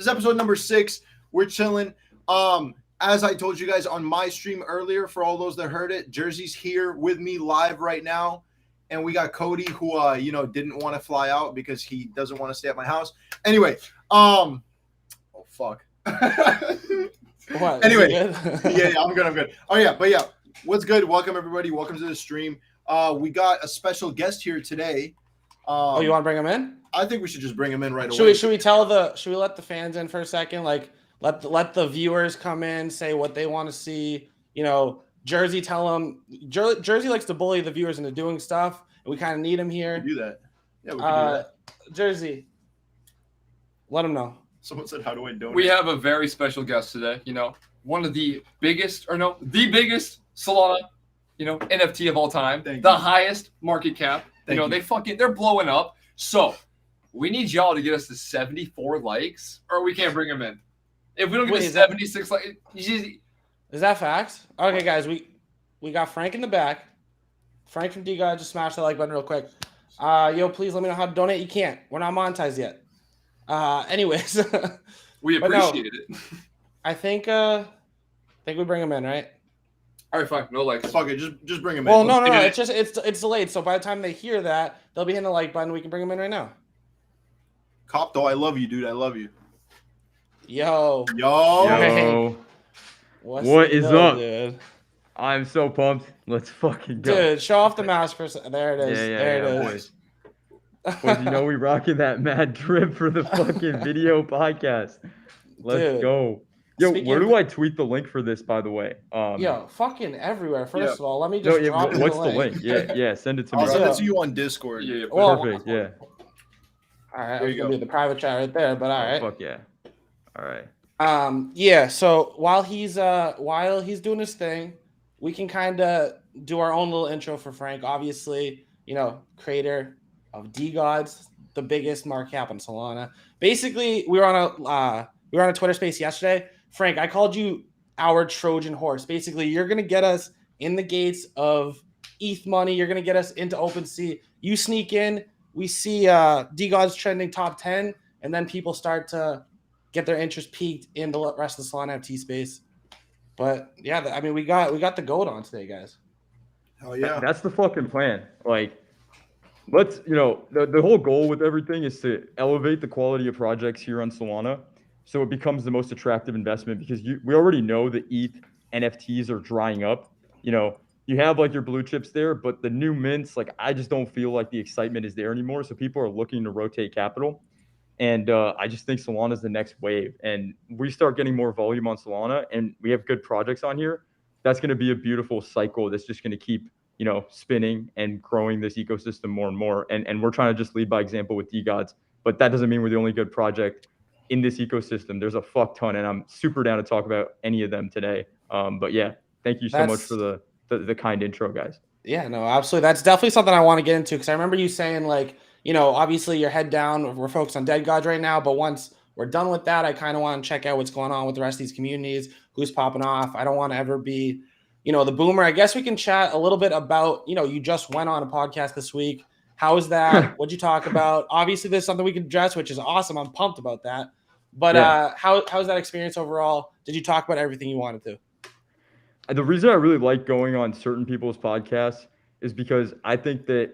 This is episode number 6. We're chilling. As I told you guys on my stream earlier, for all those that heard it, Jerzy's here with me live right now. And we got Cody, who didn't want to fly out because he doesn't want to stay at my house. Anyway, oh fuck. What? Anyway, yeah, I'm good. Oh yeah, but yeah, what's good? Welcome everybody. Welcome to the stream. We got a special guest here today. You want to bring him in? I think we should just bring him in right away. Should we let the fans in for a second? Like let the viewers come in, say what they want to see. You know, Jerzy, tell them. Jerzy likes to bully the viewers into doing stuff, and we kind of need him here. We can do that. Yeah, we can do that. Jerzy, let him know. Someone said, "How do I donate?" We have a very special guest today. You know, one of the biggest Solana, NFT of all time. The highest market cap. They're blowing up. So we need y'all to get us to 74 likes, or we can't bring them in. If we don't get to 76 likes, is that facts? Okay, guys, we got Frank in the back. Frank from DeGods, just smash the like button real quick. Please let me know how to donate. You can't. We're not monetized yet. Anyways, we appreciate it. I think we bring him in, right? All right, fine. No likes. Fuck it. Just bring him in. Well, no. It's delayed. So by the time they hear that, they'll be hitting the like button. We can bring him in right now. Copto, I love you, dude. I love you. Yo. What is up, dude? I'm so pumped. Let's fucking go. Dude, show off the mask for a second. There it is. There it is. Boys, we rocking that mad drip for the fucking video podcast. Let's go. Yo, where do I tweet the link for this, by the way? Fucking everywhere. First of all, let me just drop what's the link? Yeah, send it to me. I'll send it to you on Discord. Yeah, perfect, yeah. All right, I'm gonna do the private chat right there, but all right. Fuck yeah. All right. So while he's doing his thing, we can kind of do our own little intro for Frank. Obviously, creator of DeGods, the biggest market cap on Solana. Basically, we were on a Twitter space yesterday. Frank, I called you our Trojan horse. Basically, you're gonna get us in the gates of ETH money. You're gonna get us into OpenSea. You sneak in, we see DeGods trending top 10, and then people start to get their interest peaked in the rest of the Solana NFT space. But yeah, we got the goat on today, guys. Hell yeah, that's the fucking plan. Like, let's the whole goal with everything is to elevate the quality of projects here on Solana, so it becomes the most attractive investment, because we already know that ETH NFTs are drying up. You have like your blue chips there, but the new mints, like, I just don't feel like the excitement is there anymore. So people are looking to rotate capital. And I just think Solana is the next wave. And we start getting more volume on Solana and we have good projects on here. That's going to be a beautiful cycle that's just going to keep, spinning and growing this ecosystem more and more. And we're trying to just lead by example with DeGods. But that doesn't mean we're the only good project in this ecosystem. There's a fuck ton, and I'm super down to talk about any of them today. But yeah, thank you so much for the kind intro, guys. Yeah, no, absolutely. That's definitely something I want to get into, because I remember you saying, like, obviously you're head down. We're focused on Deadgods right now, but once we're done with that, I kind of want to check out what's going on with the rest of these communities, who's popping off. I don't want to ever be, the boomer. I guess we can chat a little bit about, you just went on a podcast this week. How was that? What'd you talk about? Obviously, there's something we can address, which is awesome. I'm pumped about that. But how's that experience overall? Did you talk about everything you wanted to? The reason I really like going on certain people's podcasts is because I think that,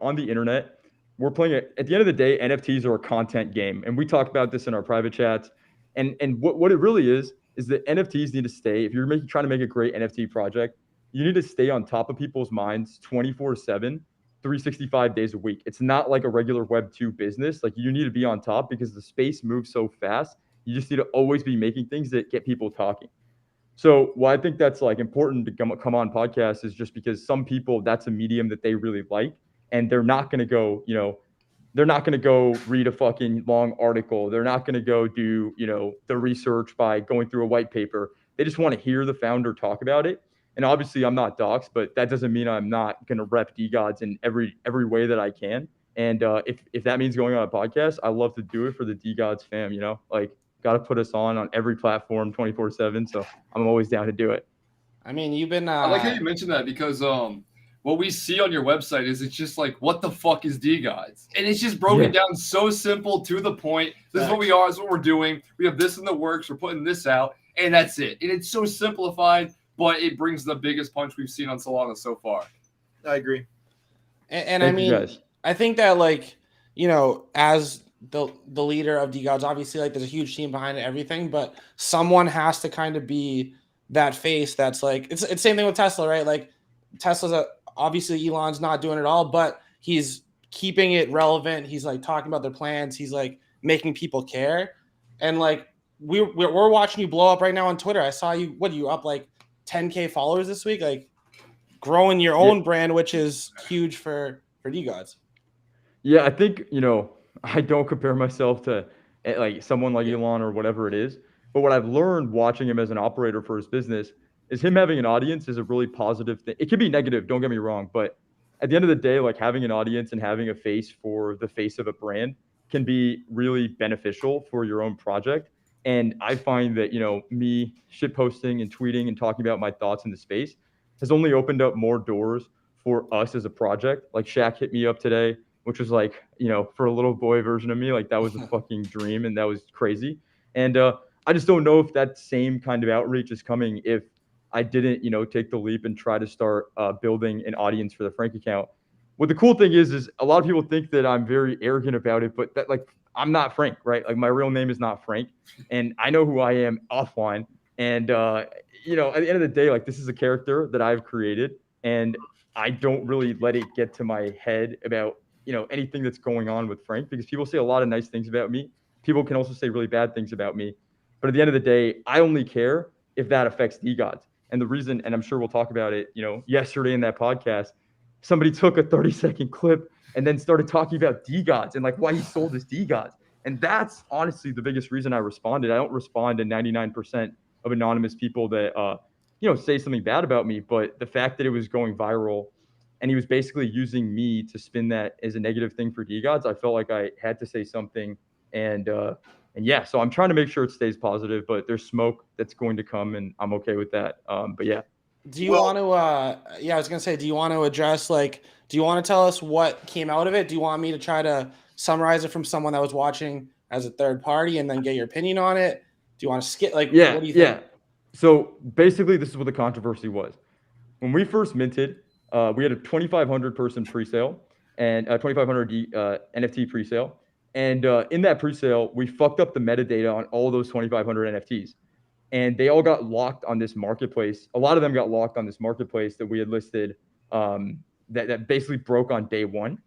on the internet, we're playing at the end of the day, NFTs are a content game. And we talk about this in our private chats. And what it really is that NFTs need to stay. If you're trying to make a great NFT project, you need to stay on top of people's minds 24/7, 365 days a week. It's not like a regular Web 2 business. Like, you need to be on top because the space moves so fast. You just need to always be making things that get people talking. So why I think that's like important to come on podcasts is just because some people, that's a medium that they really like, and they're not going to go, they're not going to go read a fucking long article. They're not going to go do, the research by going through a white paper. They just want to hear the founder talk about it. And obviously I'm not doxxed, but that doesn't mean I'm not going to rep DeGods in every way that I can. And if that means going on a podcast, I love to do it for the DeGods fam, like, got to put us on every platform 24/7. So I'm always down to do it. I mean, you've been. I like how you mentioned that, because what we see on your website is it's just like, what the fuck is DeGods? And it's just broken down so simple, to the point. This is what we are. This is what we're doing. We have this in the works. We're putting this out, and that's it. And it's so simplified, but it brings the biggest punch we've seen on Solana so far. I agree. And I mean, I think that, like, you know, as the leader of DeGods, obviously, like, there's a huge team behind everything, but someone has to kind of be that face that's like, it's same thing with Tesla, right? Like, Tesla's obviously Elon's not doing it all, but he's keeping it relevant. He's like talking about their plans. He's like making people care. And like we're watching you blow up right now on Twitter. I saw you. What are you up like 10K followers this week? Like growing your own brand, which is huge for DeGods. Yeah, I think, you know, I don't compare myself to like someone like Elon or whatever it is. But what I've learned watching him as an operator for his business is him having an audience is a really positive thing. It can be negative, don't get me wrong, but at the end of the day, like having an audience and having a face for the face of a brand can be really beneficial for your own project. And I find that, you know, me shitposting and tweeting and talking about my thoughts in the space has only opened up more doors for us as a project. Like Shaq hit me up today, which was like, you know, for a little boy version of me, like that was a fucking dream and that was crazy. And I just don't know if that same kind of outreach is coming if I didn't, you know, take the leap and try to start building an audience for the Frank account. What the cool thing is a lot of people think that I'm very arrogant about it, but that, like, I'm not Frank, right? Like my real name is not Frank, and I know who I am offline. And you know, at the end of the day, like this is a character that I've created, and I don't really let it get to my head about, you know, anything that's going on with Frank, because people say a lot of nice things about me. People can also say really bad things about me, but at the end of the day, I only care if that affects DeGods. And the reason, and I'm sure we'll talk about it, you know, yesterday in that podcast, somebody took a 30-second clip and then started talking about DeGods and like why he sold his DeGods. And that's honestly the biggest reason I responded. I don't respond to 99% of anonymous people that, you know, say something bad about me, but the fact that it was going viral and he was basically using me to spin that as a negative thing for DeGods, I felt like I had to say something. And yeah, so I'm trying to make sure it stays positive, but there's smoke that's going to come, and I'm okay with that. But yeah. Do you want to? Yeah, I was gonna say, do you want to address, like, do you want to tell us what came out of it? Do you want me to try to summarize it from someone that was watching as a third party and then get your opinion on it? Do you want to skip? Like, what do you think? Yeah. So basically, this is what the controversy was. When we first minted, we had a 2,500 person presale and a 2,500 NFT presale. And in that presale, we fucked up the metadata on all those 2,500 NFTs. And they all got locked on this marketplace. A lot of them got locked on this marketplace that we had listed that basically broke on day one.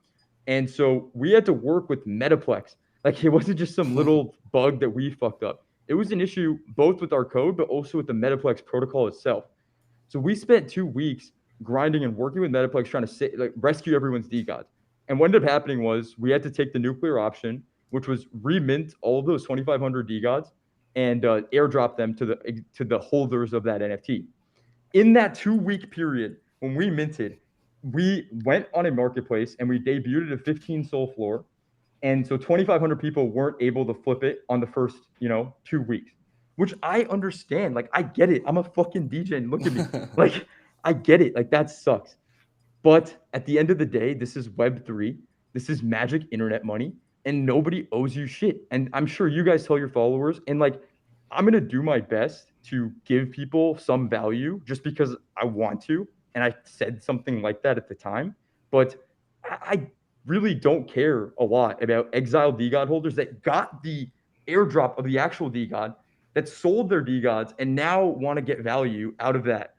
And so we had to work with Metaplex. Like, it wasn't just some little bug that we fucked up. It was an issue both with our code, but also with the Metaplex protocol itself. So we spent 2 weeks grinding and working with Metaplex, trying to rescue everyone's DeGods. And what ended up happening was we had to take the nuclear option, which was remint all of those 2,500 DeGods and airdrop them to the holders of that NFT. In that 2 week period, when we minted, we went on a marketplace and we debuted at a 15 sol floor. And so 2,500 people weren't able to flip it on the first, 2 weeks, which I understand. Like, I get it. I'm a fucking DJ and look at me. Like, I get it. Like, that sucks. But at the end of the day, this is Web3. This is magic internet money, and nobody owes you shit. And I'm sure you guys tell your followers, and like, I'm going to do my best to give people some value just because I want to. And I said something like that at the time, but I really don't care a lot about exiled DeGod holders that got the airdrop of the actual DeGod, that sold their DeGods and now want to get value out of that,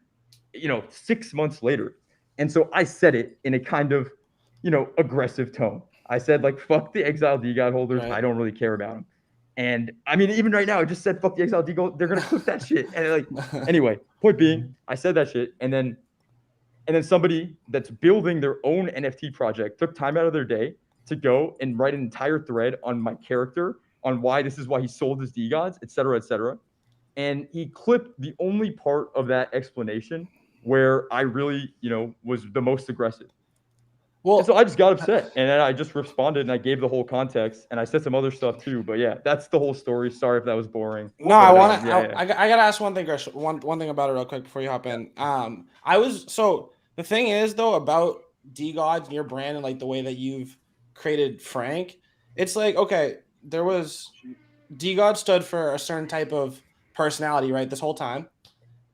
6 months later. And so I said it in a kind of, aggressive tone. I said, like, fuck the exiled DeGod holders. Right. I don't really care about them. And I mean, even right now, I just said, fuck the exiled DeGod. They're going to clip that shit. And like, anyway, point being, I said that shit. And then somebody that's building their own NFT project took time out of their day to go and write an entire thread on my character, on why this is why he sold his DeGods, et cetera, et cetera. And he clipped the only part of that explanation where I really, was the most aggressive. Well, and so I just got upset, and then I just responded, and I gave the whole context, and I said some other stuff too. But yeah, that's the whole story. Sorry if that was boring. No, I gotta ask one thing, Grish. One thing about it real quick before you hop in. The thing is, though, about DeGods and your brand and like the way that you've created Frank, it's like, okay, there was DeGods stood for a certain type of personality, right, this whole time.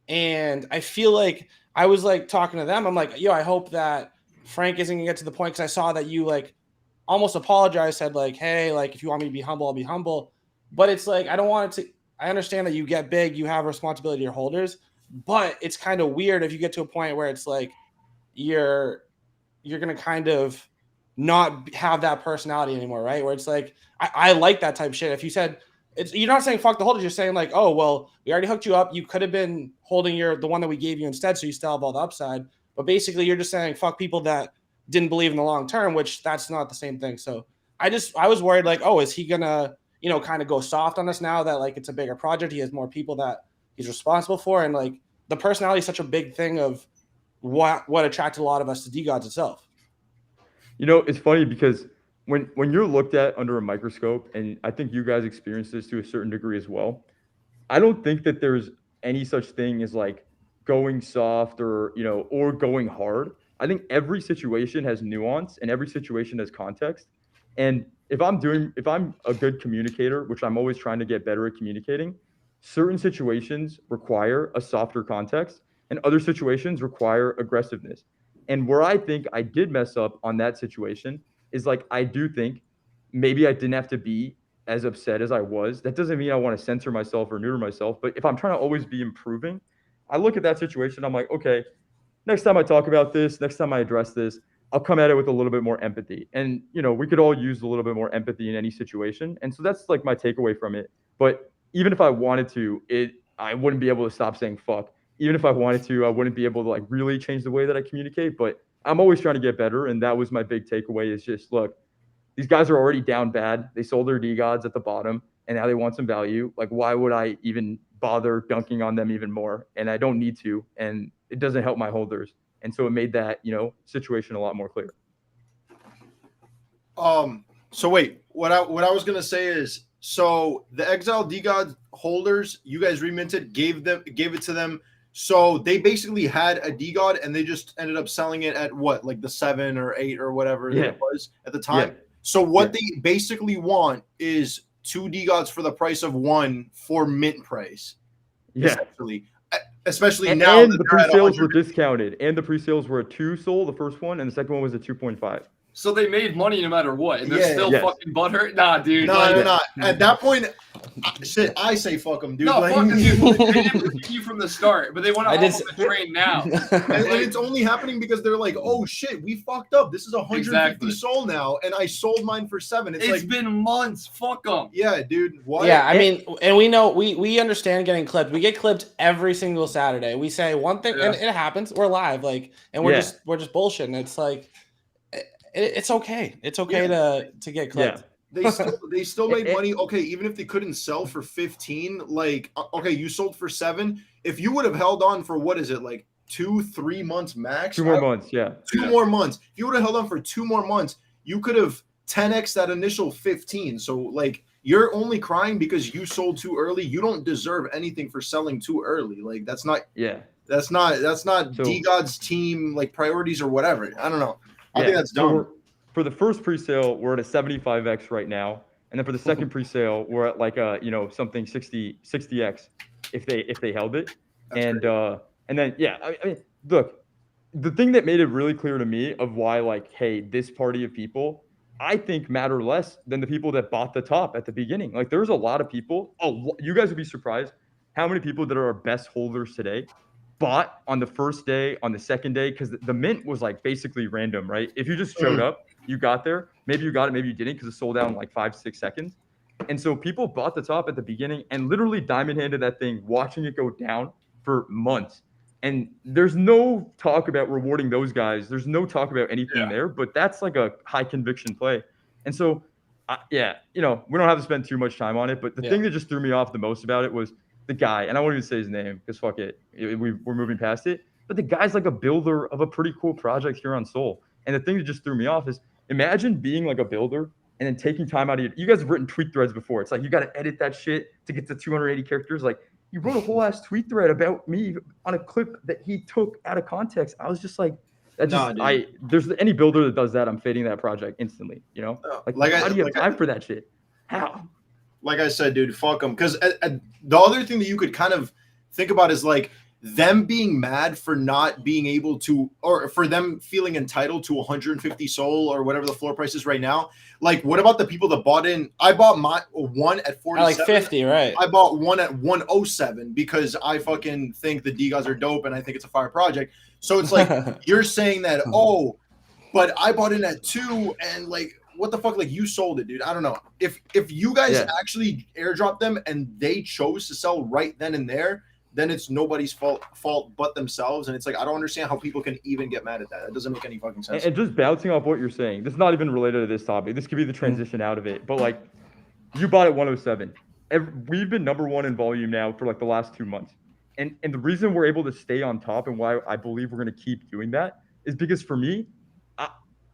And I feel like I was like talking to them. I'm like, yo, I hope that Frank isn't gonna get to the point, because I saw that you like almost apologized, said like, hey, like if you want me to be humble, I'll be humble. But it's like, I don't want it to. I understand that you get big, you have a responsibility to your holders, but it's kind of weird if you get to a point where it's like you're gonna kind of not have that personality anymore, right? Where it's like, I like that type of shit. If you said you're not saying fuck the holders, you're saying like, oh well, we already hooked you up. You could have been holding the one that we gave you instead, so you still have all the upside. But basically, you're just saying fuck people that didn't believe in the long term, which that's not the same thing. So I was worried like, oh, is he gonna kind of go soft on us now that like it's a bigger project? He has more people that he's responsible for, and like the personality is such a big thing of what attracted a lot of us to DeGods itself. It's funny because when you're looked at under a microscope, and I think you guys experience this to a certain degree as well, I don't think that there's any such thing as like going soft or going hard. I think every situation has nuance and every situation has context. And if I'm a good communicator, which I'm always trying to get better at communicating, certain situations require a softer context and other situations require aggressiveness. And where I think I did mess up on that situation is like, I do think maybe I didn't have to be as upset as I was. That doesn't mean I want to censor myself or neuter myself, but if I'm trying to always be improving, I look at that situation, I'm like, okay, next time I talk about this, next time I address this, I'll come at it with a little bit more empathy. And, we could all use a little bit more empathy in any situation. And so that's like my takeaway from it. But even if I wanted to, I wouldn't be able to stop saying fuck. Even if I wanted to, I wouldn't be able to like really change the way that I communicate. But I'm always trying to get better. And that was my big takeaway, is just, look, these guys are already down bad. They sold their DeGods at the bottom and now they want some value. Like, why would I even bother dunking on them even more? And I don't need to. And it doesn't help my holders. And so it made that, situation a lot more clear. So wait, what I was gonna say is, so the exiled DeGod holders, you guys reminted, gave it to them. So they basically had a DeGod and they just ended up selling it at what, like the 7 or 8 or whatever it was at the time. Yeah. So what they basically want is 2 DeGods for the price of 1 for mint price. Yeah. Especially and now. And the pre-sales were discounted. And the pre-sales were a 2 sold, the first one, and the second one was a 2.5. So they made money no matter what, and they're still fucking butthurt? Nah, dude. No. At that point, I say fuck them, dude. No, fuck them, dude. They didn't believe you from the start, but they want to hop on the train now. And it's only happening because they're like, oh shit, we fucked up. This is 150 sold now, and I sold mine for 7. It's like, been months. Fuck them. Yeah, dude. What? Yeah, I mean, and we know we understand getting clipped. We get clipped every single Saturday. We say one thing, and it happens. We're live, like, and we're just bullshitting. It's like, it's okay. It's okay to get clipped. Yeah. They still made money. Okay, even if they couldn't sell for 15, like, okay, you sold for 7. If you would have held on for, what is it, like 2-3 months max? 2 more months, yeah. 2 more months. If you would have held on for 2 more months, you could have 10x that initial 15. So like, you're only crying because you sold too early. You don't deserve anything for selling too early. Like, that's not DeGods team like priorities or whatever. I don't know. I think that's dumb. So for the first pre-sale, we're at a 75x right now, and then for the second pre-sale, we're at like a something 60x if they held it. That's and great. And then I mean, look, the thing that made it really clear to me of why, like, hey, this party of people, I think, matter less than the people that bought the top at the beginning. Like, there's a lot of people. You guys would be surprised how many people that are our best holders today bought on the first day, on the second day, because the mint was like basically random, right? If you just showed up, you got there. Maybe you got it, maybe you didn't, because it sold out in like 5-6 seconds. And so people bought the top at the beginning and literally diamond handed that thing, watching it go down for months. And there's no talk about rewarding those guys. There's no talk about anything there, but that's like a high conviction play. And so, we don't have to spend too much time on it, but the thing that just threw me off the most about it was the guy, and I won't even say his name because fuck it, we're moving past it. But the guy's like a builder of a pretty cool project here on Sol. And the thing that just threw me off is, imagine being like a builder and then taking time out of you guys have written tweet threads before. It's like, you got to edit that shit to get to 280 characters. Like, you wrote a whole ass tweet thread about me on a clip that he took out of context. I was just like, That's Nah, just dude. there's any builder that does that, I'm fading that project instantly. You know, how do you have time for that shit? How? Like I said, dude, fuck them. Because the other thing that you could kind of think about is like them being mad for not being able to, or for them feeling entitled to 150 Sol or whatever the floor price is right now. Like, what about the people that bought in? I bought my one at 47. Like 50, right? I bought one at 107 because I fucking think the DeGods are dope and I think it's a fire project. So it's like you're saying that, oh, but I bought in at 2 and like, what the fuck? Like, you sold it, dude. I don't know. If you guys actually airdrop them and they chose to sell right then and there, then it's nobody's fault but themselves. And it's like, I don't understand how people can even get mad at that. That doesn't make any fucking sense. And just bouncing off what you're saying, this is not even related to this topic. This could be the transition out of it. But like, you bought at 107. We've been #1 in volume now for like the last 2 months. And the reason we're able to stay on top and why I believe we're going to keep doing that is because for me,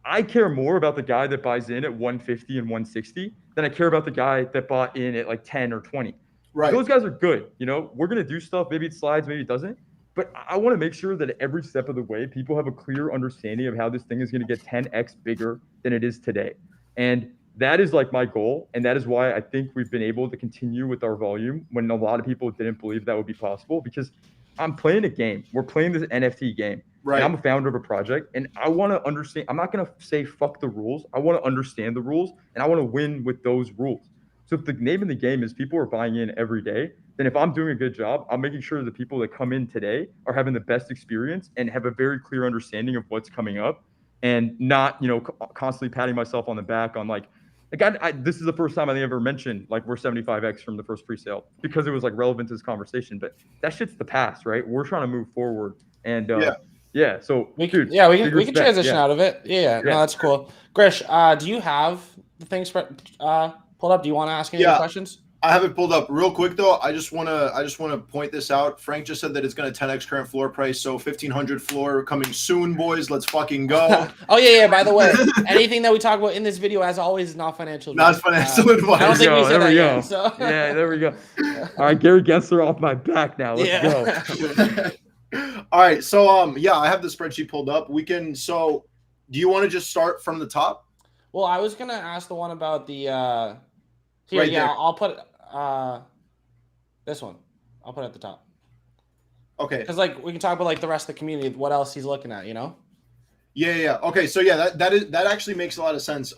I care more about the guy that buys in at 150 and 160 than I care about the guy that bought in at like 10 or 20. Right. Those guys are good. You know, we're going to do stuff. Maybe it slides, maybe it doesn't. But I want to make sure that every step of the way, people have a clear understanding of how this thing is going to get 10x bigger than it is today. And that is like my goal. And that is why I think we've been able to continue with our volume when a lot of people didn't believe that would be possible, because I'm playing a game. We're playing this NFT game. Right. And I'm a founder of a project, and I want to understand. I'm not going to say fuck the rules. I want to understand the rules, and I want to win with those rules. So if the name of the game is people are buying in every day, then if I'm doing a good job, I'm making sure the people that come in today are having the best experience and have a very clear understanding of what's coming up, and not, you know, constantly patting myself on the back on like this is the first time I ever mentioned like we're 75x from the first pre-sale because it was like relevant to this conversation. But that shit's the past, right? We're trying to move forward, and yeah. So we dude, we can transition out of it. Yeah, no, that's cool. Grish, do you have the things pulled up? Do you want to ask any questions? I have it pulled up real quick though. I just want to point this out. Frank just said that it's going to 10x current floor price, so 1500 floor coming soon, boys. Let's fucking go. Oh yeah. By the way, anything that we talk about in this video, as always, is not financial advice. Not financial advice. I don't think we said that yet. So. Yeah, there we go. All right, Gary Gensler off my back now. Let's go. All right, so I have the spreadsheet pulled up. We can. So, do you want to just start from the top? Well, I was gonna ask the one about the. Here, right there. I'll put this one. I'll put it at the top. Okay. Because like we can talk about like the rest of the community, what else he's looking at, you know? Yeah. Okay, so yeah, that actually makes a lot of sense.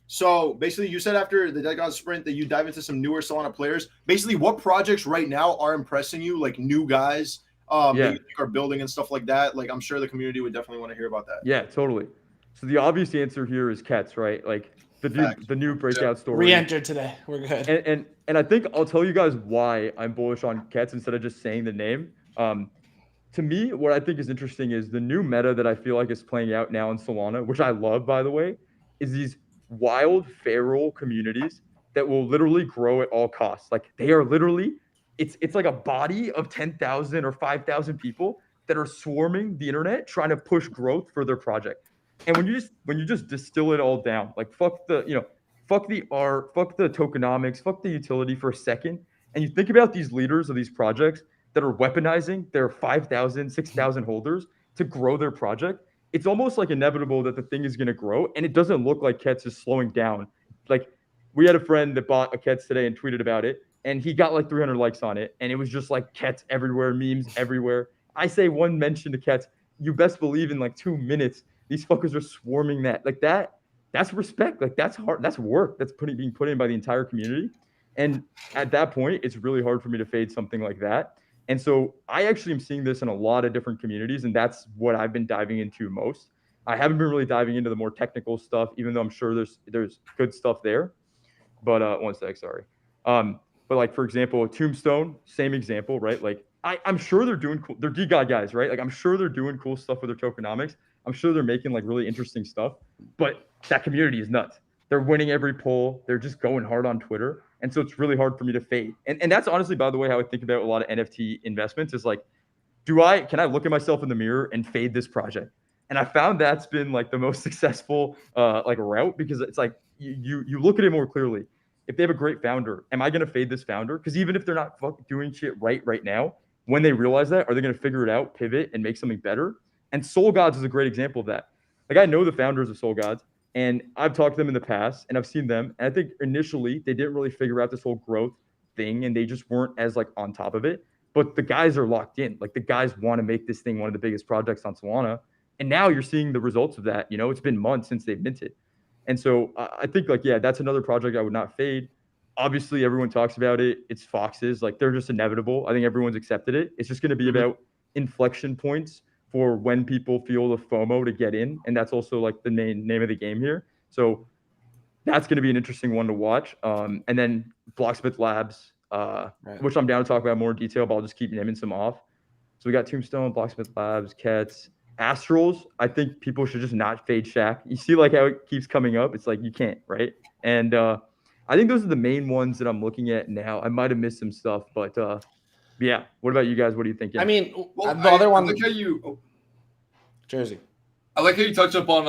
So basically, you said after the Deadgods sprint that you dive into some newer Solana players. Basically, what projects right now are impressing you, like new guys that you think are building and stuff like that? Like, I'm sure the community would definitely want to hear about that. Yeah, totally. So the obvious answer here is Kets, right? Like the new breakout story. Re-entered today. We're good. And I think I'll tell you guys why I'm bullish on Kets instead of just saying the name. To me, what I think is interesting is the new meta that I feel like is playing out now in Solana, which I love, by the way, is these wild feral communities that will literally grow at all costs. Like they are literally, it's like a body of 10,000 or 5,000 people that are swarming the internet trying to push growth for their project. And when you just distill it all down, like fuck the art, fuck the tokenomics, fuck the utility for a second, and you think about these leaders of these projects that are weaponizing their 5,000, 6,000 holders to grow their project, it's almost like inevitable that the thing is going to grow, and it doesn't look like Kets is slowing down. Like we had a friend that bought a Kets today and tweeted about it, and he got like 300 likes on it, and it was just like Kets everywhere, memes everywhere. I say one mention to Kets, you best believe in like 2 minutes, these fuckers are swarming that. Like that's respect. Like that's hard. That's work. That's being put in by the entire community. And at that point, it's really hard for me to fade something like that. And so I actually am seeing this in a lot of different communities, and that's what I've been diving into most. I haven't been really diving into the more technical stuff, even though I'm sure there's good stuff there. But one sec, sorry. But like for example, Tombstone, same example, right? Like I'm sure they're doing cool. They're DeGod guys, right? Like I'm sure they're doing cool stuff with their tokenomics. I'm sure they're making like really interesting stuff, but that community is nuts. They're winning every poll. They're just going hard on Twitter. And so it's really hard for me to fade. And that's honestly, by the way, how I think about a lot of NFT investments is like, can I look at myself in the mirror and fade this project? And I found that's been like the most successful like route, because it's like you look at it more clearly. If they have a great founder, am I going to fade this founder? Because even if they're not doing shit right now, when they realize that, are they going to figure it out, pivot, and make something better? And SolGods is a great example of that. Like, I know the founders of SolGods, and I've talked to them in the past, and I've seen them. And I think initially they didn't really figure out this whole growth thing, and they just weren't as like on top of it. But the guys are locked in. Like, the guys want to make this thing one of the biggest projects on Solana. And now you're seeing the results of that. You know, it's been months since they've minted. And so I think, like, yeah, that's another project I would not fade. Obviously, everyone talks about it. It's foxes. Like, they're just inevitable. I think everyone's accepted it. It's just going to be about inflection points for when people feel the FOMO to get in. And that's also like the name of the game here. So that's going to be an interesting one to watch. And then Blocksmith Labs, which I'm down to talk about more in detail, but I'll just keep naming some off. So we got Tombstone, Blocksmith Labs, Cats, Astrals. I think people should just not fade Shaq. You see like how it keeps coming up. It's like you can't, right? And I think those are the main ones that I'm looking at now. I might have missed some stuff, but yeah. What about you guys? What do you think? I mean, the other one. I like how you, Jerzy. I like how you touch up on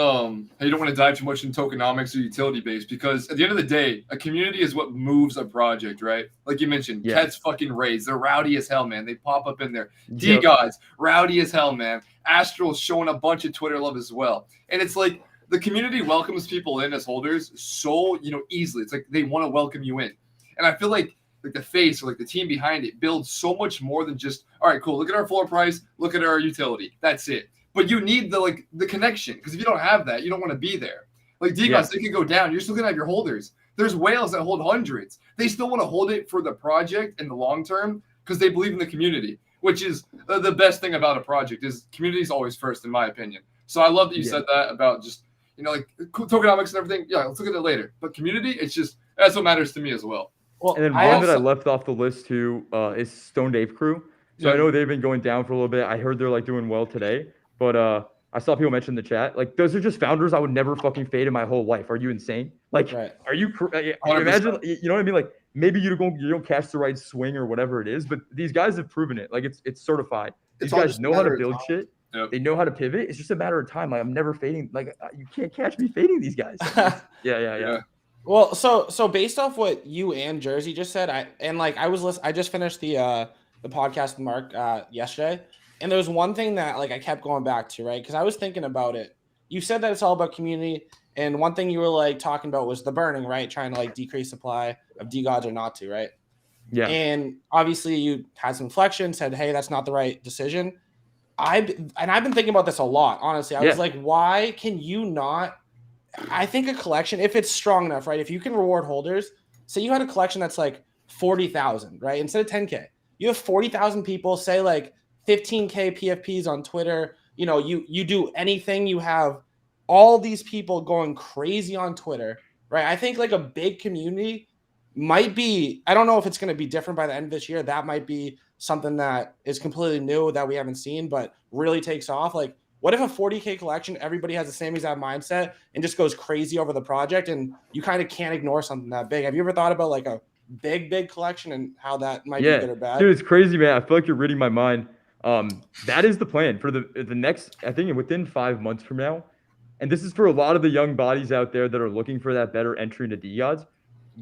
how you don't want to dive too much in tokenomics or utility base, because at the end of the day, a community is what moves a project, right? Like you mentioned, Cats fucking raids. They're rowdy as hell, man. They pop up in there. DeGods, rowdy as hell, man. Astrals showing a bunch of Twitter love as well. And it's like the community welcomes people in as holders so, easily. It's like they want to welcome you in. And I feel like the face or like the team behind it builds so much more than just, all right, cool, look at our floor price, look at our utility. That's it. But you need the connection, because if you don't have that, you don't want to be there. Like DeGods, they can go down. You're still going to have your holders. There's whales that hold hundreds. They still want to hold it for the project in the long term because they believe in the community, which is the best thing about a project is community is always first, in my opinion. So I love that you said that about just, like tokenomics and everything. Yeah, let's look at it later. But community, it's just, that's what matters to me as well. Well, and then one that I left off the list too is Stone Dave Crew. So I know they've been going down for a little bit. I heard they're like doing well today. But I saw people mention in the chat, like, those are just founders I would never fucking fade in my whole life. Are you insane? Like, are you imagine, you know what I mean? Like, maybe you don't catch the right swing or whatever it is, but these guys have proven it. Like, it's certified. These guys know how to build shit. Yep. They know how to pivot. It's just a matter of time. Like, I'm never fading. Like, you can't catch me fading these guys. Yeah. Well, so based off what you and Jerzy just said, I just finished the podcast with Mark yesterday. And there was one thing that I kept going back to, right? Because I was thinking about it. You said that it's all about community. And one thing you were talking about was the burning, right? Trying to decrease supply of DeGods or not to, right? Yeah. And obviously you had some inflection, said, hey, that's not the right decision. I've been thinking about this a lot, honestly. I was like, why can you not? I think a collection, if it's strong enough, right? If you can reward holders, say you had a collection that's 40,000, right? Instead of 10K, you have 40,000 people, say 15K PFPs on Twitter. You do anything, you have all these people going crazy on Twitter, right? I think a big community might be, I don't know if it's going to be different by the end of this year. That might be something that is completely new that we haven't seen, but really takes off. What if a 40K collection, everybody has the same exact mindset and just goes crazy over the project, and you kind of can't ignore something that big? Have you ever thought about a big collection and how that might be good or bad? Dude, it's crazy, man. I feel like you're reading my mind. That is the plan for the next, I think within 5 months from now. And this is for a lot of the young bodies out there that are looking for that better entry into DeGods.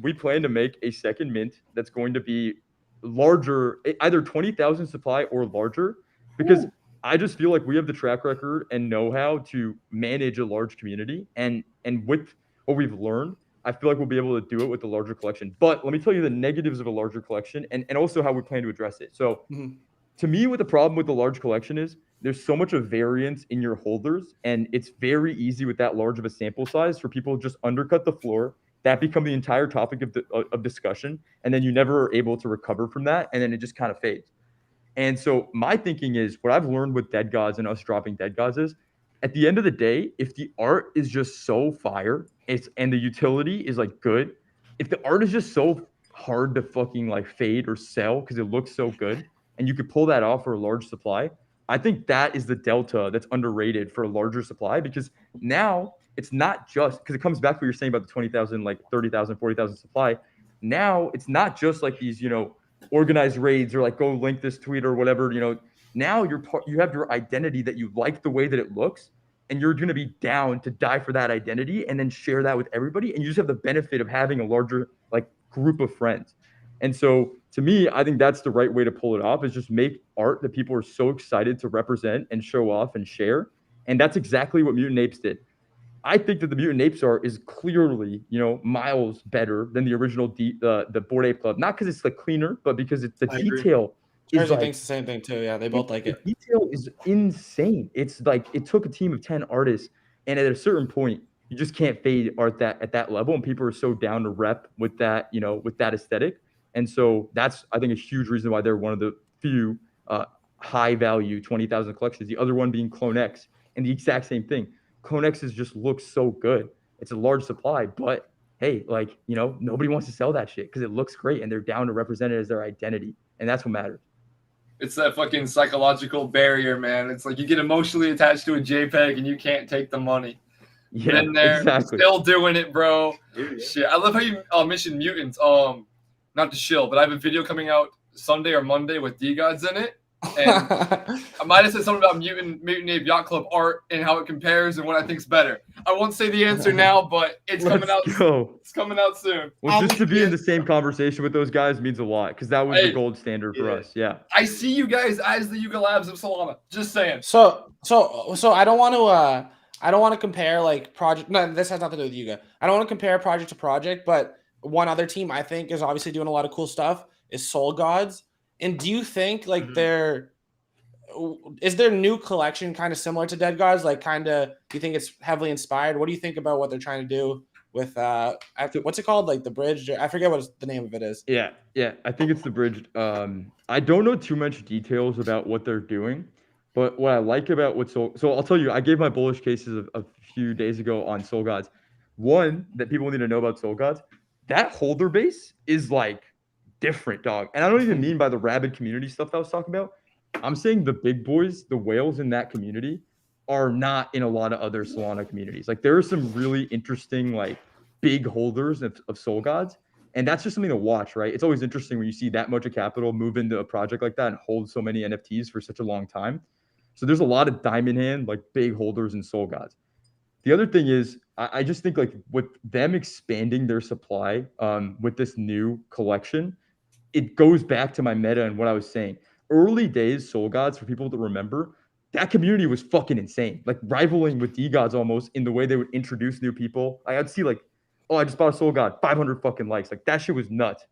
We plan to make a second mint that's going to be larger, either 20,000 supply or larger, because I just feel like we have the track record and know-how to manage a large community. And with what we've learned, I feel like we'll be able to do it with the larger collection. But let me tell you the negatives of a larger collection and also how we plan to address it. So to me, what the problem with the large collection is, there's so much of variance in your holders, and it's very easy with that large of a sample size for people to just undercut the floor. That become the entire topic of discussion, and then you never are able to recover from that, and then it just kind of fades. And so my thinking is, what I've learned with Deadgods and us dropping Deadgods is, at the end of the day, if the art is just so fire, and the utility is good, if the art is just so hard to fucking fade or sell because it looks so good, and you could pull that off for a large supply, I think that is the delta that's underrated for a larger supply, because now it's not just, because it comes back to what you're saying about the 20,000, 30,000, 40,000 supply. Now it's not just these, organized raids or go link this tweet or whatever, now you have your identity that you like the way that it looks, and you're going to be down to die for that identity and then share that with everybody. And you just have the benefit of having a larger group of friends. And so to me, I think that's the right way to pull it off, is just make art that people are so excited to represent and show off and share. And that's exactly what Mutant Apes did. I think that the Mutant Apes art is clearly, miles better than the original the Bored Ape Club. Not because it's like cleaner, but because it's the detail. Jerzy thinks the same thing too. Yeah, they both like it. The detail is insane. It's like it took a team of 10 artists, and at a certain point, you just can't fade art at that level. And people are so down to rep with that, with that aesthetic. And so that's, I think, a huge reason why they're one of the few high value 20,000 collections. The other one being Clone X, and the exact same thing. Clone X's just looks so good. It's a large supply, but hey, nobody wants to sell that shit because it looks great, and they're down to represent it as their identity, and that's what matters. It's that fucking psychological barrier, man. It's like you get emotionally attached to a JPEG and you can't take the money. Yeah, in there, exactly. Still doing it, bro. Yeah. Shit, I love how you mentioned mutants. Not to shill, but I have a video coming out Sunday or Monday with DeGods in it. And I might have said something about Mutant Ape Yacht Club art and how it compares and what I think's better. I won't say the answer now, but it's coming out. It's coming out soon. Well, just to be in the same conversation with those guys means a lot, because that was the gold standard for us. Yeah. I see you guys as the Yuga Labs of Solana. Just saying. So I don't want to compare like project. No, this has nothing to do with Yuga. I don't want to compare project to project, but one other team I think is obviously doing a lot of cool stuff is SolGods. And do you think like is their new collection kind of similar to Deadgods? Like do you think it's heavily inspired? What do you think about what they're trying to do with what's it called? Like the bridge? I forget what the name of it is. Yeah. I think it's the bridge. I don't know too much details about what they're doing, but what I like about so I'll tell you, I gave my bullish cases a few days ago on SolGods. One that people need to know about SolGods, that holder base is like different, dog. And I don't even mean by the rabid community stuff that I was talking about. I'm saying the big boys, the whales in that community, are not in a lot of other Solana communities. Like there are some really interesting, like big holders of SolGods. And that's just something to watch, right? It's always interesting when you see that much of capital move into a project like that and hold so many NFTs for such a long time. So there's a lot of diamond hand, like big holders in SolGods. The other thing is, I just think like with them expanding their supply with this new collection, it goes back to my meta and what I was saying. Early days SolGods, for people to remember, that community was fucking insane. Like rivaling with DeGods almost in the way they would introduce new people. I'd see like, oh, I just bought a SolGod, 500 fucking likes. Like that shit was nuts.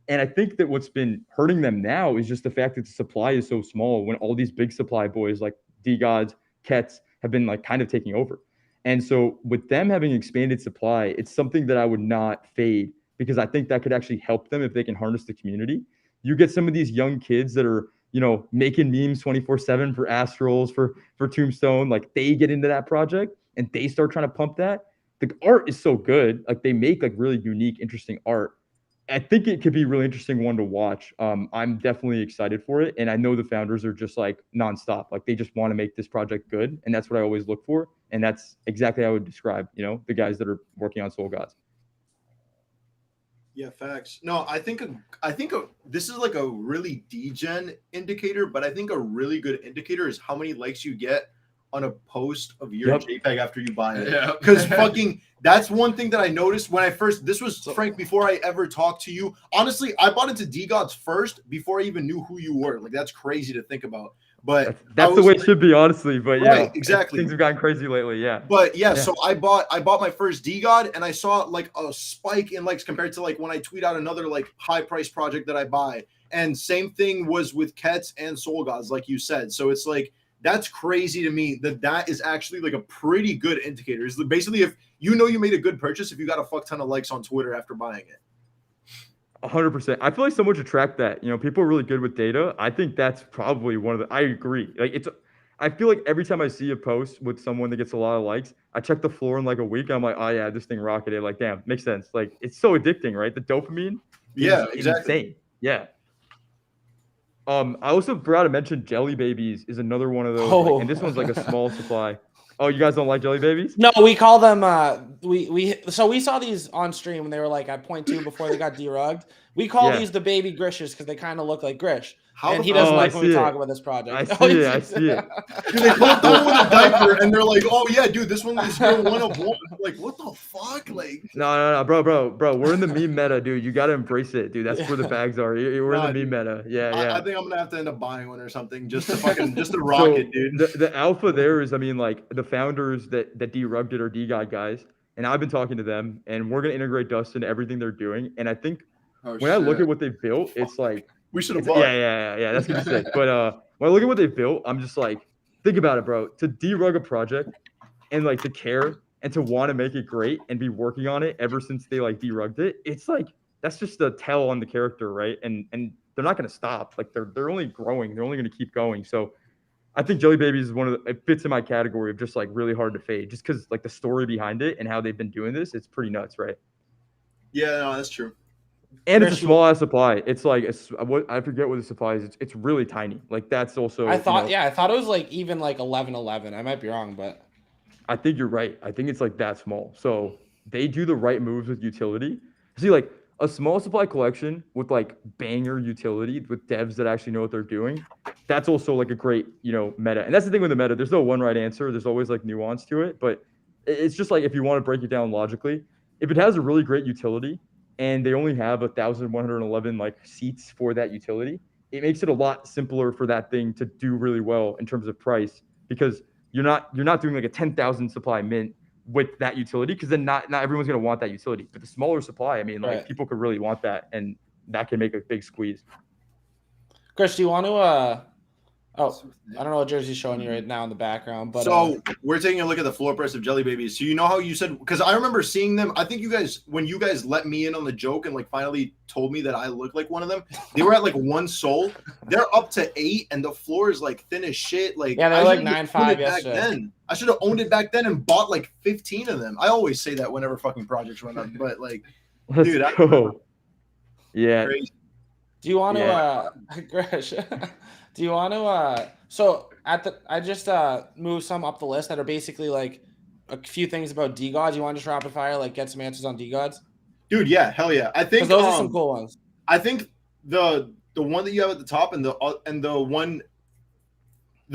And I think that what's been hurting them now is just the fact that the supply is so small when all these big supply boys like DeGods, Kets have been like kind of taking over. And so with them having expanded supply, it's something that I would not fade, because I think that could actually help them if they can harness the community. You get some of these young kids that are, making memes 24/7 for Astrals, for Tombstone, like they get into that project and they start trying to pump that. The art is so good. Like they make like really unique, interesting art. I think it could be a really interesting one to watch. I'm definitely excited for it. And I know the founders are just like nonstop. Like they just want to make this project good. And that's what I always look for. And that's exactly how I would describe, the guys that are working on SolGods. Yeah, facts. No, I think this is like a really degen indicator, but I think a really good indicator is how many likes you get on a post of your JPEG after you buy it. Yeah. Because that's one thing that I noticed when this was Frank, before I ever talked to you. Honestly, I bought into DeGods first before I even knew who you were. Like that's crazy to think about. But that's the way it should be, honestly. But yeah, right, exactly. Things have gotten crazy lately. Yeah. But yeah, so I bought my first DeGod, and I saw like a spike in likes compared to like when I tweet out another like high price project that I buy. And same thing was with Kets and SolGods, like you said. So it's like that's crazy to me that is actually like a pretty good indicator. Is basically if you made a good purchase if you got a fuck ton of likes on Twitter after buying it. 100%. I feel like someone should track that. People are really good with data. I think that's probably I agree. Like I feel like every time I see a post with someone that gets a lot of likes, I check the floor in like a week. I'm like, oh yeah, this thing rocketed. Like, damn, makes sense. Like it's so addicting, right? The dopamine. Yeah, exactly. Insane. Yeah. I also forgot to mention Jelly Babies is another one of those. And this one's like a small supply. Oh, you guys don't like Jelly Babies? No, we call them we saw these on stream and they were like at 0.2 before they got derugged. We call Yeah. these the baby Grishuhs because they kind of look like Grish. How And the he doesn't fuck- like I when we see talk it. about this project. I Oh, see you it. I see it. Dude, they come up to him with a diaper and they're like, "Oh yeah, dude, this one is your one of one." Like, what the fuck? Like, No, bro. We're in the meme meta, dude. You gotta embrace it, dude. That's where the bags are. We're Nah, in the dude. meme meta. Yeah. I think I'm gonna have to end up buying one or something just to rock So it, dude. the alpha there is, I mean, like the founders that derugged it are DeGod guys, and I've been talking to them, and we're gonna integrate Dust into everything they're doing. And I think when I look at what they built, it's like, We should have it's, bought. yeah, that's gonna be sick. But when I look at what they built, I'm just like, think about it, bro. To derug a project and like to care and to want to make it great and be working on it ever since they like derugged it, it's like that's just a tell on the character, right? And they're not gonna stop. Like they're only growing. They're only gonna keep going. So I think Jelly Babies is one of the, it fits in my category of just like really hard to fade, just because like the story behind it and how they've been doing this, it's pretty nuts, right? Yeah, no, that's true. And it's a Chris, small ass supply. It's like what I forget what the supply is. It's really tiny. Like that's also. I thought, you know, I thought it was like even like 11-11. I might be wrong, but I think you're right. I think it's like that small. So they do the right moves with utility. See, like a small supply collection with like banger utility with devs that actually know what they're doing. That's also like a great, meta. And that's the thing with the meta. There's no one right answer. There's always like nuance to it. But it's just like if you want to break it down logically, if it has a really great utility and they only have 1,111 like seats for that utility, it makes it a lot simpler for that thing to do really well in terms of price, because you're not doing like a 10,000 supply mint with that utility, because then not everyone's going to want that utility. But the smaller supply, I mean, like people could really want that, and that can make a big squeeze. Chris, do you want to I don't know what Jersey's showing you right now in the background, but so we're taking a look at the floor price of Jelly Babies. So you know how you said, because I remember seeing them. I think you guys, when you guys let me in on the joke and like finally told me that I look like one of them, they were at like 1 SOL. They're up to 8, and the floor is like thin as shit. Like yeah, they're like 9.5 yesterday. Then I should have owned it back then and bought like 15 of them. I always say that whenever fucking projects run up, but like, dude, Yeah. Crazy. Do you want to Grish? Do you want to so I just moved some up the list that are basically like a few things about DeGods. You want to just rapid fire, like get some answers on DeGods? Dude, yeah, hell yeah. I think those are some cool ones. I think the one that you have at the top and the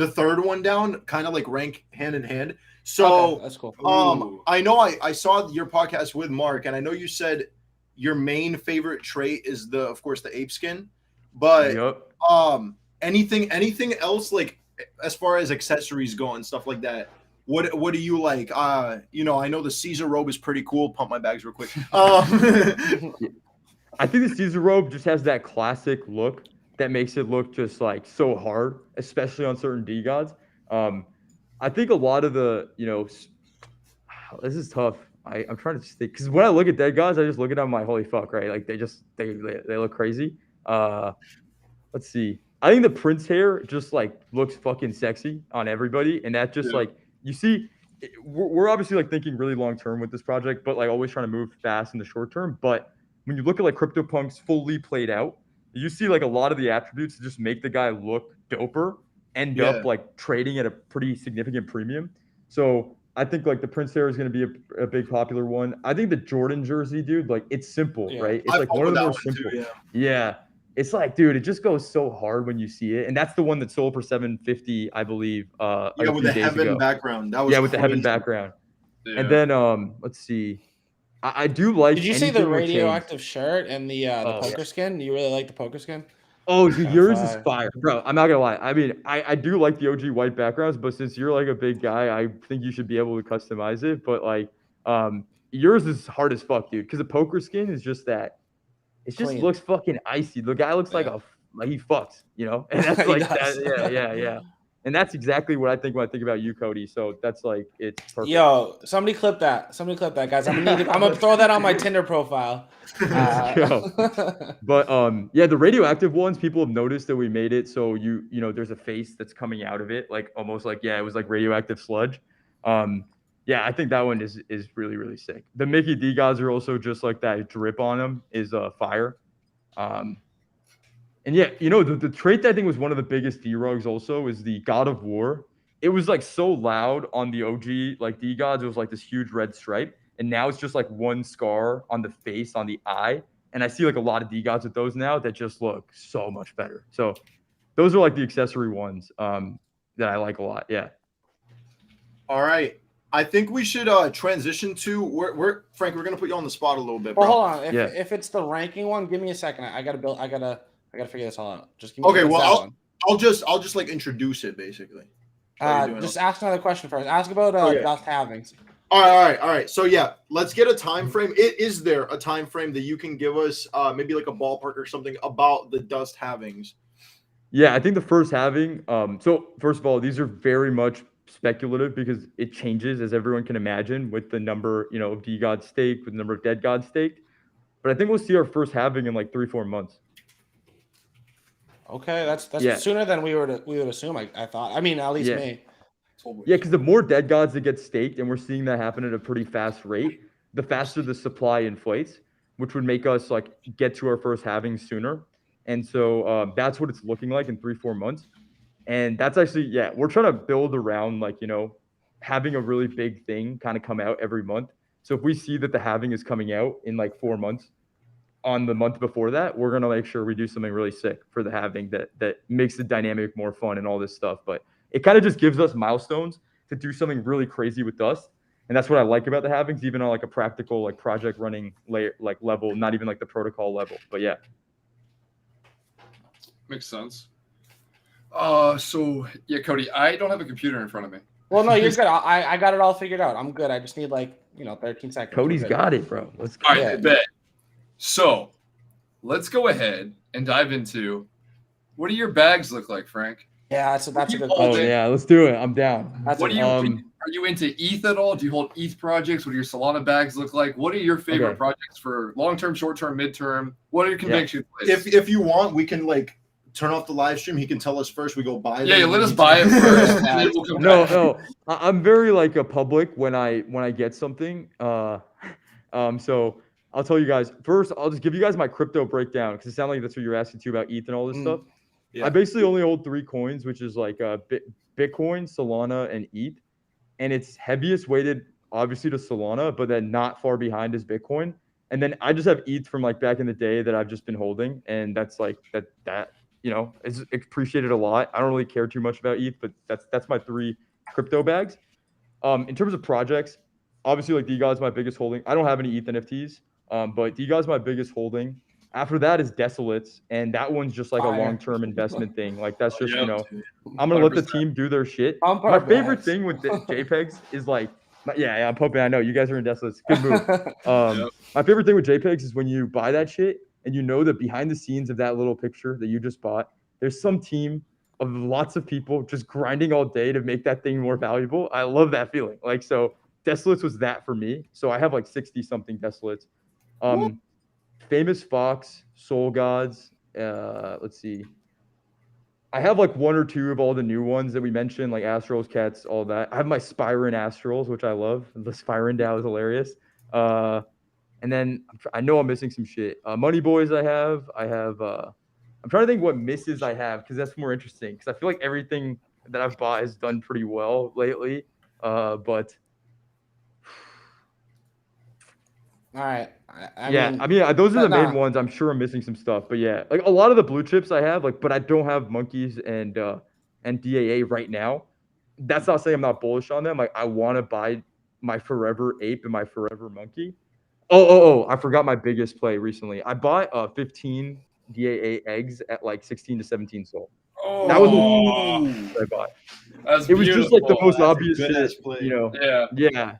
third one down kind of like rank hand in hand. So okay, that's cool. I know I saw your podcast with Mark, and I know you said your main favorite trait is of course the ape skin, but anything else, like as far as accessories go and stuff like that, what do you like? I know the Caesar robe is pretty cool. Pump my bags real quick. I think the Caesar robe just has that classic look that makes it look just like so hard, especially on certain DeGods. I think a lot of the, this is tough. I'm trying to think, because when I look at Deadgods, I just look at them like, holy fuck, right? Like they look crazy. Let's see. I think the Prince hair just like looks fucking sexy on everybody, and that just like you see, we're obviously like thinking really long term with this project, but like always trying to move fast in the short term. But when you look at like CryptoPunks fully played out, you see like a lot of the attributes that just make the guy look doper end up like trading at a pretty significant premium. So I think like the Prince hair is going to be a big popular one. I think the Jordan jersey, dude, like it's simple, right? It's like one of the more simple. Yeah. It's like, dude, it just goes so hard when you see it. And that's the one that sold for $750, I believe. With the heaven background. That was with the heaven background. Yeah. And then let's see. I do like. Did you say the radioactive shirt and the poker skin? You really like the poker skin? Oh, dude, yours is fire, bro. I'm not gonna lie. I mean, I do like the OG white backgrounds, but since you're like a big guy, I think you should be able to customize it. But like, yours is hard as fuck, dude. Because the poker skin is just that. It just looks fucking icy. The guy looks like he fucks, And that's like that. Yeah. And that's exactly what I think when I think about you, Cody. So that's like it's perfect. Yo, somebody clip that, guys. I'm gonna throw that on my Tinder profile. But the radioactive ones, people have noticed that we made it so there's a face that's coming out of it, like almost like it was like radioactive sludge. I think that one is really, really sick. The Mickey DeGods are also just like that drip on them is fire. And the trait that I think was one of the biggest derugs also is the God of War. It was like so loud on the OG like DeGods. It was like this huge red stripe, and now it's just like one scar on the face, on the eye, And I see like a lot of DeGods with those now that just look so much better. So those are like the accessory ones that I like a lot. Yeah. All right. I think we should transition to we're Frank. We're gonna put you on the spot a little bit, bro. Well, hold on. Yeah. If it's the ranking one, give me a second. I gotta figure this all out. Just give me. Okay. what's that Well, one? I'll just like introduce it basically. Just ask another question first. Ask about dust halvings. All right. So yeah, let's get a time frame. Is there a time frame that you can give us, maybe like a ballpark or something about the dust halvings? Yeah, I think the first halving. So first of all, these are very much speculative because it changes, as everyone can imagine, with the number, you know, of DeGods staked, with the number of Deadgods staked. But I think we'll see our first halving in like 3-4 months. Okay, that's Yeah. sooner than we would assume. I thought. I mean, at least Yeah. me. Yeah, because the more Deadgods that get staked, and we're seeing that happen at a pretty fast rate, the faster the supply inflates, which would make us like get to our first halving sooner. And so that's what it's looking like in 3-4 months. And that's actually, yeah, we're trying to build around like, you know, having a really big thing kind of come out every month. So if we see that the halving is coming out in like 4 months, on the month before that, we're going to make sure we do something really sick for the halving that makes the dynamic more fun and all this stuff. But it kind of just gives us milestones to do something really crazy with dust. And that's what I like about the halvings, even on like a practical like project running layer, like level, not even like the protocol level. But yeah. Makes sense. So yeah, Cody, I don't have a computer in front of me. Well, no, you're good. I got it all figured out. I'm good. I just need like 13 seconds. Cody's got it, bro. Let's go. All right, bet. So let's go ahead and dive into what do your bags look like, Frank? Yeah, that's a good Oh question. yeah, let's do it. I'm down. What do you are you into ETH at all? Do you hold ETH projects? What do your Solana bags look like? What are your favorite projects for long-term, short-term, mid-term? What are your convictions? If you want, we can like turn off the live stream. He can tell us first. We go buy them. Yeah, let us buy it first. And then we'll come back. No. I'm very like a public when I get something. So I'll tell you guys first. I'll just give you guys my crypto breakdown because it sounds like that's what you're asking too about ETH and all this stuff. Yeah. I basically only hold 3 coins, which is like Bitcoin, Solana, and ETH, and it's heaviest weighted obviously to Solana, but then not far behind is Bitcoin. And then I just have ETH from like back in the day that I've just been holding, and that's like that you know is appreciated a lot. I don't really care too much about ETH, but that's my 3 crypto bags. In terms of projects, obviously like DeGods my biggest holding. I don't have any ETH NFTs, but DeGods my biggest holding. After that is Desolates, and that one's just like a long-term investment thing. Like that's just, you know, I'm gonna 100%. Let the team do their shit. My favorite thing with the JPEGs is like, yeah, I'm pumping. I know you guys are in Desolates. Good move. My favorite thing with JPEGs is when you buy that shit and you know that behind the scenes of that little picture that you just bought, there's some team of lots of people just grinding all day to make that thing more valuable. I love that feeling. Like, so Desolates was that for me. So I have like 60 something Desolates. Famous Fox, SolGods. Let's see. I have like 1 or 2 of all the new ones that we mentioned, like Astrals, Cats, all that. I have my Spyrin Astrals, which I love. The Spyrin DAO is hilarious. And then I know I'm missing some shit. Money Boys I have. I'm trying to think what misses I have because that's more interesting. Because I feel like everything that I've bought has done pretty well lately. But all right. I mean, those are the main ones. I'm sure I'm missing some stuff, but yeah, like a lot of the blue chips I have, like, but I don't have monkeys and DAA right now. That's not saying I'm not bullish on them. Like, I want to buy my forever ape and my forever monkey. Oh! I forgot my biggest play recently. I bought 15 DAA eggs at like 16 to 17 SOL. Oh, that was what I bought. It was just like the most obvious shit, you know. Yeah.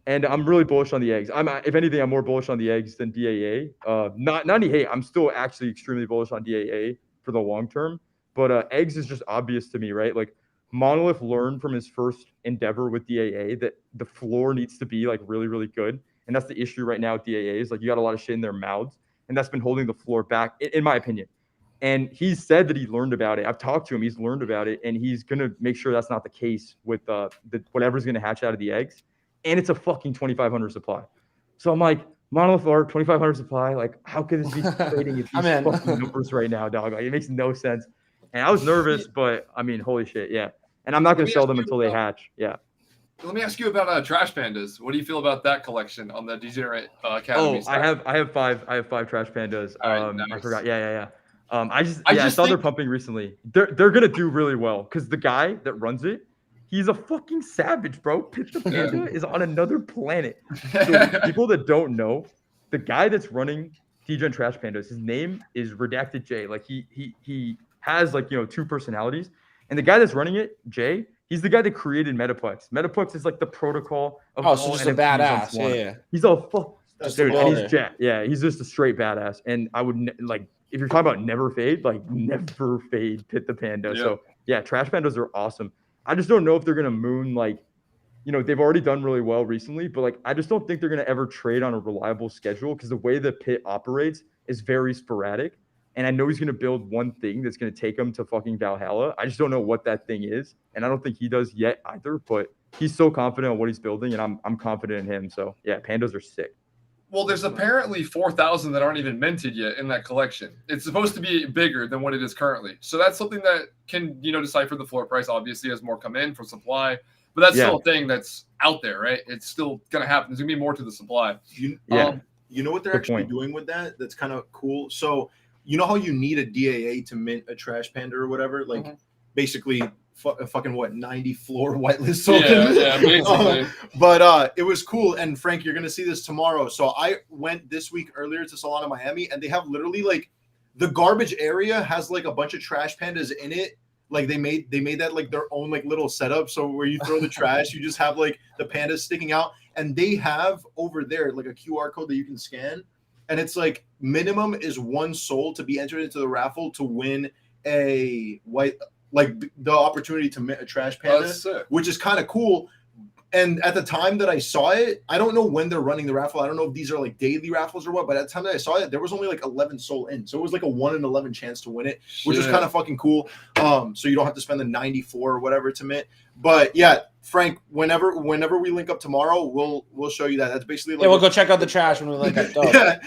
And I'm really bullish on the eggs. If anything, I'm more bullish on the eggs than DAA. Not any hate. I'm still actually extremely bullish on DAA for the long term. But eggs is just obvious to me, right? Like Monolith learned from his first endeavor with DAA that the floor needs to be like really, really good. And that's the issue right now with DAA is like you got a lot of shit in their mouths, and that's been holding the floor back, in my opinion. And he's said that he learned about it. I've talked to him. He's learned about it, and he's gonna make sure that's not the case with whatever's gonna hatch out of the eggs. And it's a fucking 2,500 supply. So I'm like, Monolith Art, 2,500 supply. Like, how could this be trading at these fucking numbers right now, dog? Like, it makes no sense. And I was nervous, but I mean, holy shit, yeah. And I'm not going to sell them until they hatch. Yeah. Let me ask you about Trash Pandas. What do you feel about that collection on the Degenerate Academy? I have 5. I have 5 Trash Pandas. Right, I nice. forgot. Yeah. I just saw think... they're pumping recently. They're gonna do really well because the guy that runs it, he's a fucking savage, bro. Pit the Panda is on another planet. So people that don't know, the guy that's running Degen Trash Pandas, his name is Redacted J. Like he has like 2 personalities, and the guy that's running it, Jay, he's the guy that created Metaplex. Metaplex is like the protocol of so just NFTs a badass. Yeah. He's a fuck. Dude, and he's he's just a straight badass. And I would if you're talking about never fade, never fade Pit the Panda. Yeah. So yeah, Trash Pandas are awesome. I just don't know if they're gonna moon they've already done really well recently, but I just don't think they're gonna ever trade on a reliable schedule because the way the Pit operates is very sporadic. And I know he's gonna build one thing that's gonna take him to fucking Valhalla. I just don't know what that thing is, and I don't think he does yet either. But he's so confident in what he's building, and I'm confident in him. So yeah, Pandas are sick. Well, there's apparently 4,000 that aren't even minted yet in that collection. It's supposed to be bigger than what it is currently. So that's something that can, decipher the floor price, obviously, as more come in for supply. But that's still a thing that's out there, right? It's still going to happen. There's going to be more to the supply. You know what they're actually doing with that? That's kind of cool. So you know how you need a DAA to mint a Trash Panda or whatever? Basically... fucking 90 floor whitelist token. Yeah, basically. But it was cool. And Frank, you're gonna see this tomorrow. So I went this week earlier to Solana Miami, and they have literally the garbage area has a bunch of Trash Pandas in it. They made that their own little setup. So where you throw the trash, you just have the pandas sticking out, and they have over there a QR code that you can scan, and it's minimum is 1 soul to be entered into the raffle to win a the opportunity to mint a Trash Panda, which is kind of cool. And at the time that I saw it, I don't know when they're running the raffle. I don't know if these are daily raffles or what, but at the time that I saw it, there was only 11 soul in. So it was a 1 in 11 chance to win it, which is kind of fucking cool. So you don't have to spend the 94 or whatever to mint. But yeah, Frank, whenever we link up tomorrow, we'll show you that. That's basically we'll go check out the trash when we link up. Yeah,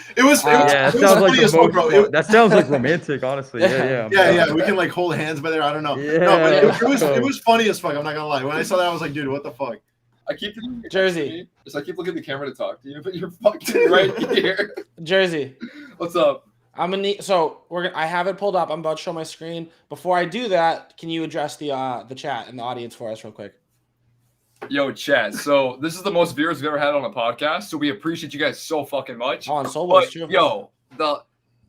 that sounds like romantic, honestly. Yeah. We can hold hands by there. I don't know. Yeah. No, but it was funny as fuck. I'm not gonna lie. When I saw that, I was like, dude, what the fuck? I keep Jerzy. I keep looking at the camera to talk to you, but you're fucking right here. Jerzy, what's up? I'm gonna need. So I have it pulled up. I'm about to show my screen. Before I do that, can you address the chat and the audience for us real quick? Yo, chat. So this is the most viewers we've ever had on a podcast. So we appreciate you guys so fucking much. On SolBoyz too. Yo, the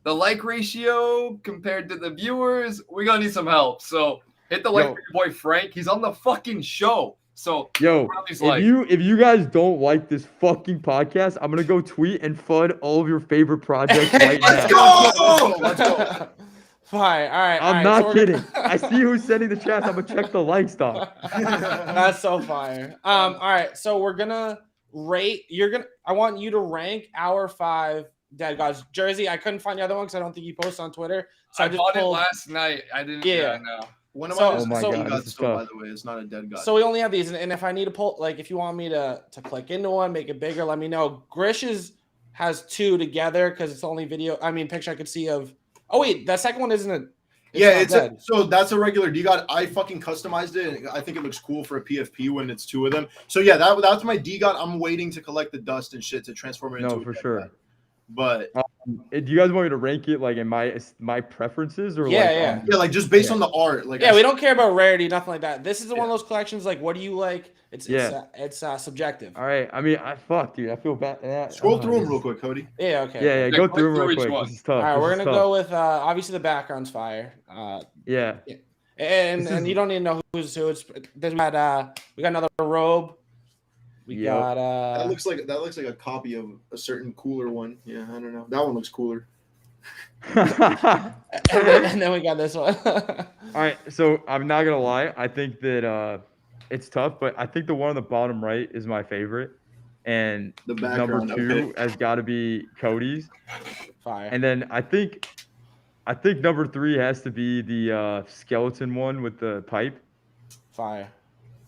like ratio compared to the viewers, we're gonna need some help. So hit the like for your boy Frank. He's on the fucking show. So if you guys don't like this fucking podcast, I'm gonna go tweet and FUD all of your favorite projects right now. Let's go. Fine. All right. I'm not kidding. I see who's sending the chats. I'm gonna check the likes, dog. That's so fire. All right. So we're gonna rate. I want you to rank our 5 Deadgods. Jerzy, I couldn't find the other one because I don't think you posted on Twitter. So I bought it last night. I didn't. Yeah. No. One of mine is DeGods still, by the way. It's not a Deadgod. So we only have these, and if I need to pull, if you want me to click into one, make it bigger, let me know. Grishuh has 2 together because it's the only picture I could see of. Oh wait, that second one isn't a. So that's a regular DeGod. I fucking customized it. And I think it looks cool for a PFP when it's 2 of them. So yeah, that's my DeGod. I'm waiting to collect the dust and shit to transform it into. No, for sure. But do you guys want me to rank it in my preferences or just based on the art? We don't care about rarity, nothing like that. This is one of those collections. What do you like? It's subjective. All right. Dude. I feel bad. Scroll through them real quick, Cody. Yeah. Okay. Yeah. Go through them real quick. This is tough. All right. We're gonna go with obviously the background's fire. Yeah. And you don't need to know who's who. We got another robe. We got that looks like a copy of a certain cooler one. Yeah, I don't know. That one looks cooler. and then we got this one. All right, so I'm not gonna lie. I think that it's tough, but I think the one on the bottom right is my favorite, and the number 2 has got to be Cody's. Fire. And then I think number 3 has to be the skeleton one with the pipe. Fire.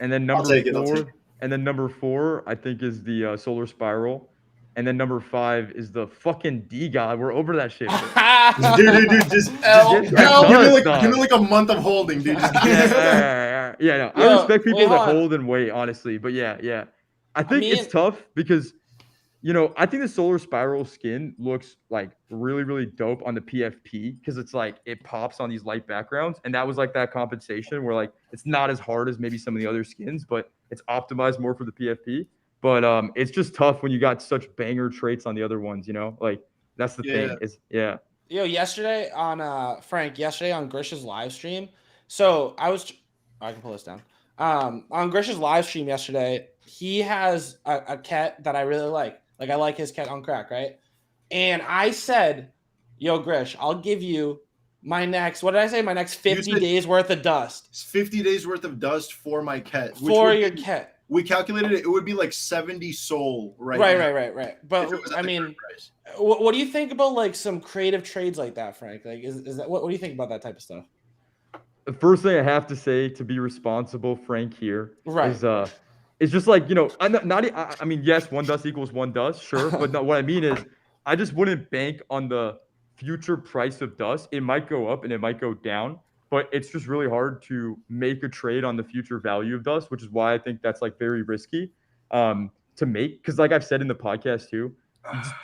And then number 4. And then number 4, I think, is the solar spiral. And then number 5 is the fucking DeGod. We're over that shit. Dude, just give me like a month of holding, dude. Just yeah, no. I respect people that hold and wait, honestly. But yeah. I think it's tough because, I think the Solar Spiral skin looks like really, really dope on the PFP because it's like it pops on these light backgrounds. And that was like that compensation where like it's not as hard as maybe some of the other skins, but it's optimized more for the PFP. But it's just tough when you got such banger traits on the other ones, like that's the thing. Yesterday on yesterday on Grishuh's live stream. So I can pull this down. On Grishuh's live stream yesterday, he has a cat that I really like. Like I like his cat on crack, right? And I said, yo, Grish, I'll give you my next, what did I say? My next 50 days worth of dust. It's 50 days worth of dust for my cat. For your cat. We calculated it would be like 70 soul right. But I mean, what do you think about like some creative trades like that, Frank? Like, is that what do you think about that type of stuff? The first thing I have to say to be responsible, Frank, here is it's just like I mean, yes, 1 dust equals 1 dust, sure, but no, what I mean is I just wouldn't bank on the future price of dust. It might go up and it might go down. But it's just really hard to make a trade on the future value of dust, which is why I think that's like very risky to make. Because like I've said in the podcast too,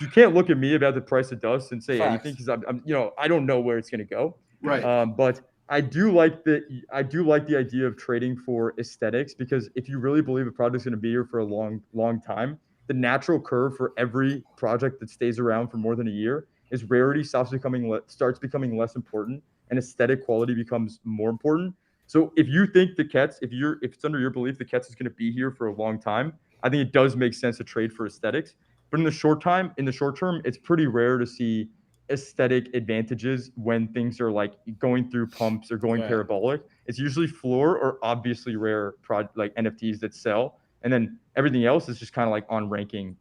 you can't look at me about the price of dust and say anything because I'm I don't know where it's gonna go. Right. But I do like the idea of trading for aesthetics because if you really believe a project's gonna be here for a long time, the natural curve for every project that stays around for more than a year is rarity starts becoming less important. And aesthetic quality becomes more important. So if you think the Kets, if it's under your belief the Kets is going to be here for a long time, I think it does make sense to trade for aesthetics. But in the short term, it's pretty rare to see aesthetic advantages when things are like going through pumps or going parabolic. It's usually floor or obviously rare like NFTs that sell, and then everything else is just kind of like on ranking,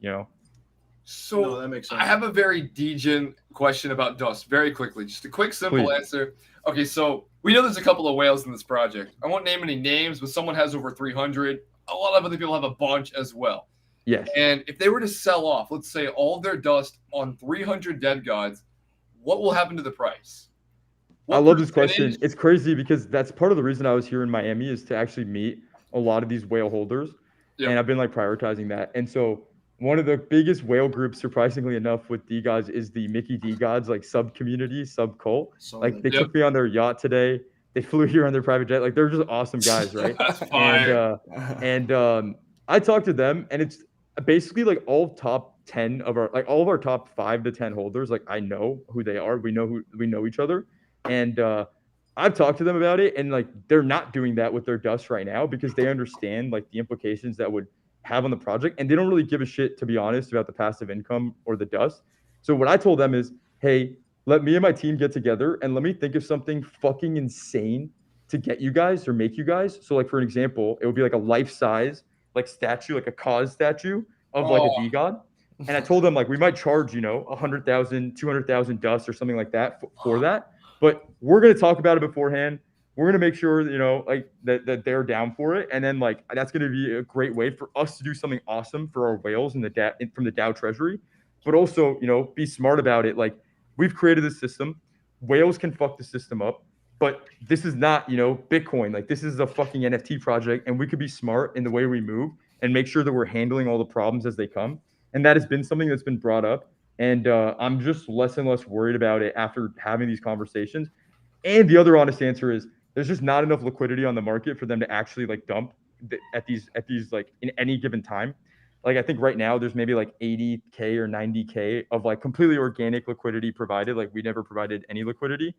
So that makes sense. I have a very Degen question about dust very quickly. Just a quick, simple answer. Okay, so we know there's a couple of whales in this project. I won't name any names, but someone has over 300. A lot of other people have a bunch as well. Yes. And if they were to sell off, let's say, all of their dust on 300 Deadgods, what will happen to the price? I love this question. It's crazy because that's part of the reason I was here in Miami is to actually meet a lot of these whale holders. Yep. And I've been like prioritizing that. And so one of the biggest whale groups, surprisingly enough, with DeGods is the Mickey DeGods, like sub-community, sub-cult. Like they took me on their yacht today. They flew here on their private jet. Like they're just awesome guys, right? That's fine. And I talked to them, and it's basically like all top 10 of our, like all of our top 5 to 10 holders. Like I know who they are. We know each other, and I've talked to them about it, and like they're not doing that with their dust right now because they understand like the implications that would have on the project, and they don't really give a shit, to be honest, about the passive income or the dust. So what I told them is, hey, let me and my team get together and let me think of something fucking insane to get you guys or make you guys. So like for an example, it would be like a life-size like statue, like a cause statue of like a DeGod. And I told them like we might charge 100,000, 200,000 dust or something like that for that, but we're gonna talk about it beforehand. We're going to make sure, like that they're down for it. And then like, that's going to be a great way for us to do something awesome for our whales from the DAO Treasury, but also, be smart about it. Like we've created this system, whales can fuck the system up, but this is not, Bitcoin. Like this is a fucking NFT project, and we could be smart in the way we move and make sure that we're handling all the problems as they come. And that has been something that's been brought up. And I'm just less and less worried about it after having these conversations. And the other honest answer is, there's just not enough liquidity on the market for them to actually like dump at these like in any given time. Like I think right now there's maybe like 80K or 90K of like completely organic liquidity provided. Like we never provided any liquidity.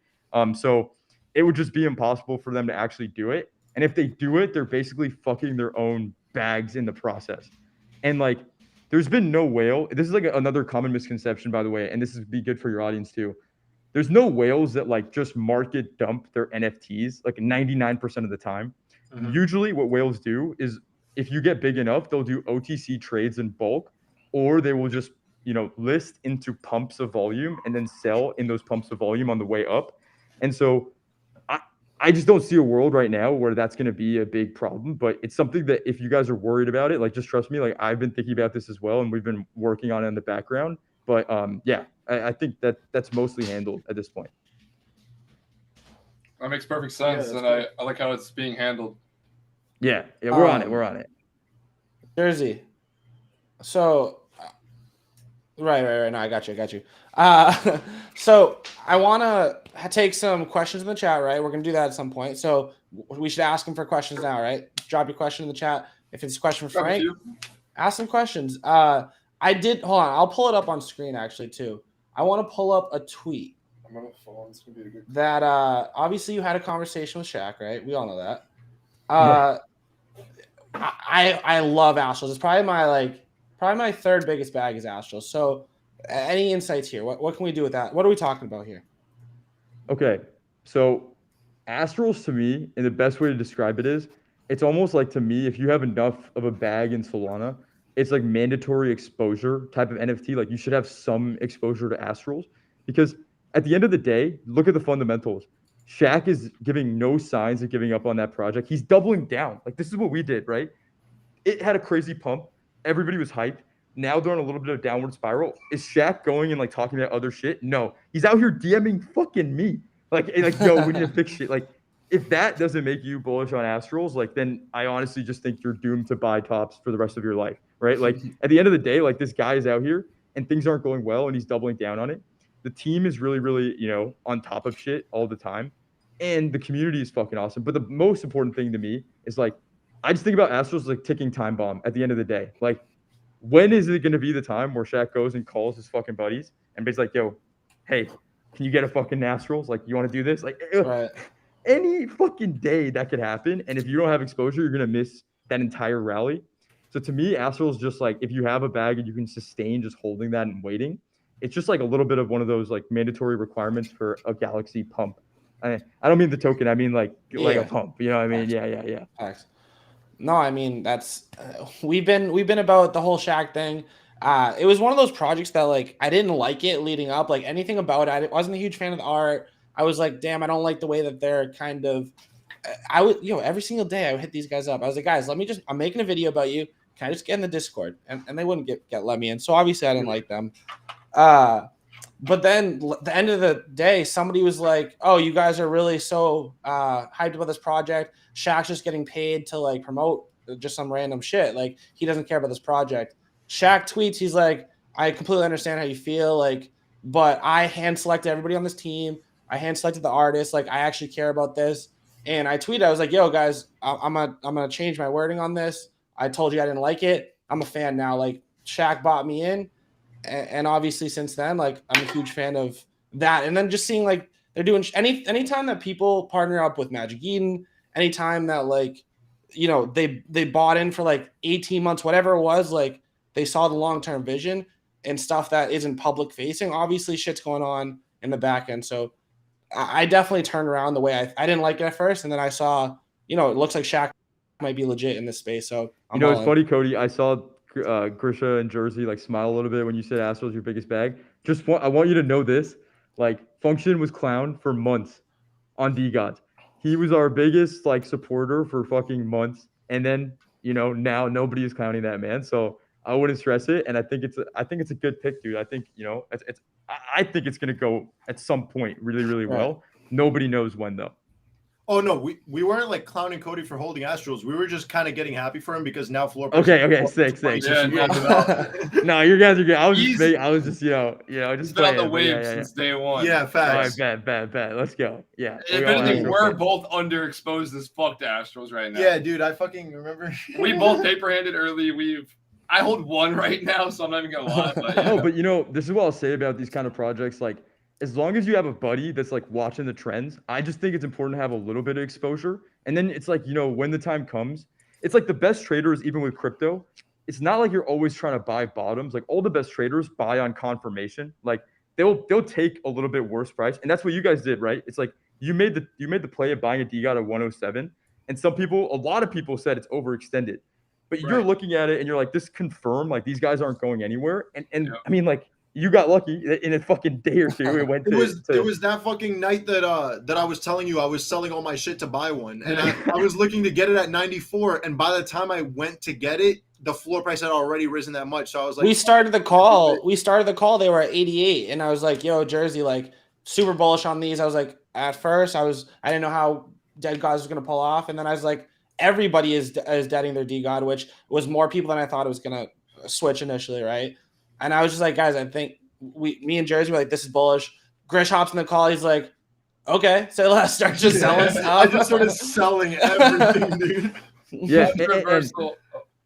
So it would just be impossible for them to actually do it. And if they do it, they're basically fucking their own bags in the process. And like there's been no whale. This is like another common misconception, by the way, and this would be good for your audience too. There's no whales that like just market dump their NFTs like 99% of the time. Mm-hmm. Usually what whales do is if you get big enough, they'll do OTC trades in bulk, or they will just, list into pumps of volume and then sell in those pumps of volume on the way up. And so I just don't see a world right now where that's going to be a big problem, but it's something that if you guys are worried about it, like just trust me, like I've been thinking about this as well, and we've been working on it in the background. But yeah, I think that's mostly handled at this point. That makes perfect sense, and I like how it's being handled. Yeah, we're on it. We're on it. Jerzy. So, right. No, I got you. So I want to take some questions in the chat, right? We're going to do that at some point. So we should ask them for questions now, right? Drop your question in the chat. If it's a question for Frank, ask some questions. Hold on. I'll pull it up on screen actually too. I want to pull up a tweet. I'm on the phone. It's going to be a good that obviously you had a conversation with Shaq, right? We all know that. I love Astrals. It's probably my third biggest bag is Astrals. So any insights here? What can we do with that? What are we talking about here? Okay, so Astrals to me, and the best way to describe it is, it's almost like to me, if you have enough of a bag in Solana, it's like mandatory exposure type of NFT. Like you should have some exposure to Astrals, because at the end of the day, look at the fundamentals. Shaq is giving no signs of giving up on that project. He's doubling down. Like this is what we did, right? It had a crazy pump. Everybody was hyped. Now they're on a little bit of downward spiral. Is Shaq going and like talking about other shit? No, he's out here DMing fucking me. Like yo, we need to fix shit. Like if that doesn't make you bullish on Astrals, like then I honestly just think you're doomed to buy tops for the rest of your life, right? Like at the end of the day, like this guy is out here and things aren't going well and he's doubling down on it. The team is really, really, on top of shit all the time. And the community is fucking awesome. But the most important thing to me is like, I just think about Astrals like ticking time bomb at the end of the day. Like, when is it going to be the time where Shaq goes and calls his fucking buddies and basically like, yo, hey, can you get a fucking Astrals? Like, you want to do this? Like, right. Any fucking day that could happen. And if you don't have exposure, you're going to miss that entire rally. So to me, Astrals just like, if you have a bag and you can sustain just holding that and waiting, it's just like a little bit of one of those like mandatory requirements for a Galaxy pump. I don't mean the token. I mean like a pump. You know what I mean? Yeah. Thanks. No, I mean that's we've been about the whole Shaq thing. It was one of those projects that like I didn't like it leading up. Like anything about it, I wasn't a huge fan of the art. I was like, damn, I don't like the way that they're kind of. I would, every single day I would hit these guys up. I was like, guys, I'm making a video about you. Can I just get in the Discord? And they wouldn't get let me in. So obviously I didn't like them. But then at the end of the day, somebody was like, oh, you guys are really so hyped about this project. Shaq's just getting paid to like promote just some random shit. Like he doesn't care about this project. Shaq tweets, he's like, I completely understand how you feel, like, but I hand selected everybody on this team. I hand selected the artist. Like I actually care about this. And I tweeted, I was like, yo guys, I'm gonna change my wording on this. I told you I didn't like it. I'm a fan now. Like Shaq bought me in. And obviously since then, like I'm a huge fan of that. And then just seeing like they're doing anytime that people partner up with Magic Eden, anytime that like, they bought in for like 18 months, whatever it was, like they saw the long-term vision and stuff that isn't public facing. Obviously shit's going on in the back end. So I definitely turned around the way I didn't like it at first. And then I saw, it looks like Shaq might be legit in this space. So it's funny, Cody. I saw Grishuh and Jerzy like smile a little bit when you said Astrals your biggest bag. I want you to know this. Like Function was clowned for months on DeGods. He was our biggest like supporter for fucking months, and then now nobody is clowning that man. So I wouldn't stress it, and I think it's a good pick, dude. I think I think it's gonna go at some point really, really well. Nobody knows when though. Oh no, we weren't like clowning Cody for holding Astrals. We were just kind of getting happy for him because now floor. Okay, sick. Yeah, no, you guys are good. I was just just he's been on the wave since day one. Yeah, facts. All right, bet. Let's go. Yeah. If anything, we're both underexposed as fuck to Astrals right now. Yeah, dude, I fucking remember. We both paper-handed early. I hold one right now, so I'm not even gonna lie. But, No, but this is what I'll say about these kind of projects. Like, as long as you have a buddy that's like watching the trends, I just think it's important to have a little bit of exposure. And then it's like, when the time comes, it's like the best traders, even with crypto, it's not like you're always trying to buy bottoms. Like all the best traders buy on confirmation. Like they'll take a little bit worse price. And that's what you guys did, right? It's like you made the play of buying a DeGod at 107. And a lot of people said it's overextended. But you're looking at it and you're like, this confirmed, like these guys aren't going anywhere. And I mean, like, you got lucky in a fucking day or two. It went It to was that fucking night that I was telling you I was selling all my shit to buy one, and I was looking to get it at 94, and by the time I went to get it, the floor price had already risen that much. So I was like, we started the call. They were at 88, and I was like, "Yo, Jerzy, like super bullish on these." I was like, at first, I didn't know how Deadgods was gonna pull off, and then I was like, everybody is deading their DeGod, which was more people than I thought it was gonna switch initially, right? And I was just like, guys, I think me and Jerzy were like, this is bullish. Grishuh hops in the call. He's like, okay, so let's start just selling stuff. I just started selling everything, dude. Yeah,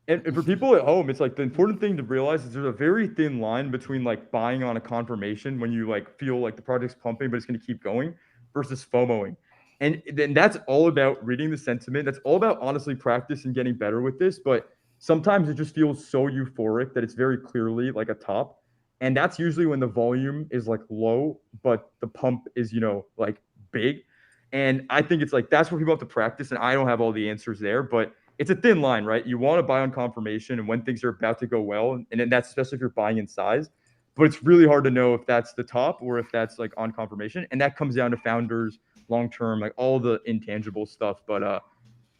and for people at home, it's like the important thing to realize is there's a very thin line between like buying on a confirmation when you like feel like the project's pumping, but it's going to keep going, versus FOMOing. And then that's all about reading the sentiment. That's all about honestly practice and getting better with this. But sometimes it just feels so euphoric that it's very clearly like a top. And that's usually when the volume is like low, but the pump is, you know, like big. And I think it's like that's where people have to practice. And I don't have all the answers there, but it's a thin line, right? You want to buy on confirmation and when things are about to go well. And then that's especially if you're buying in size. But it's really hard to know if that's the top or if that's like on confirmation. And that comes down to founders, long term, like all the intangible stuff. But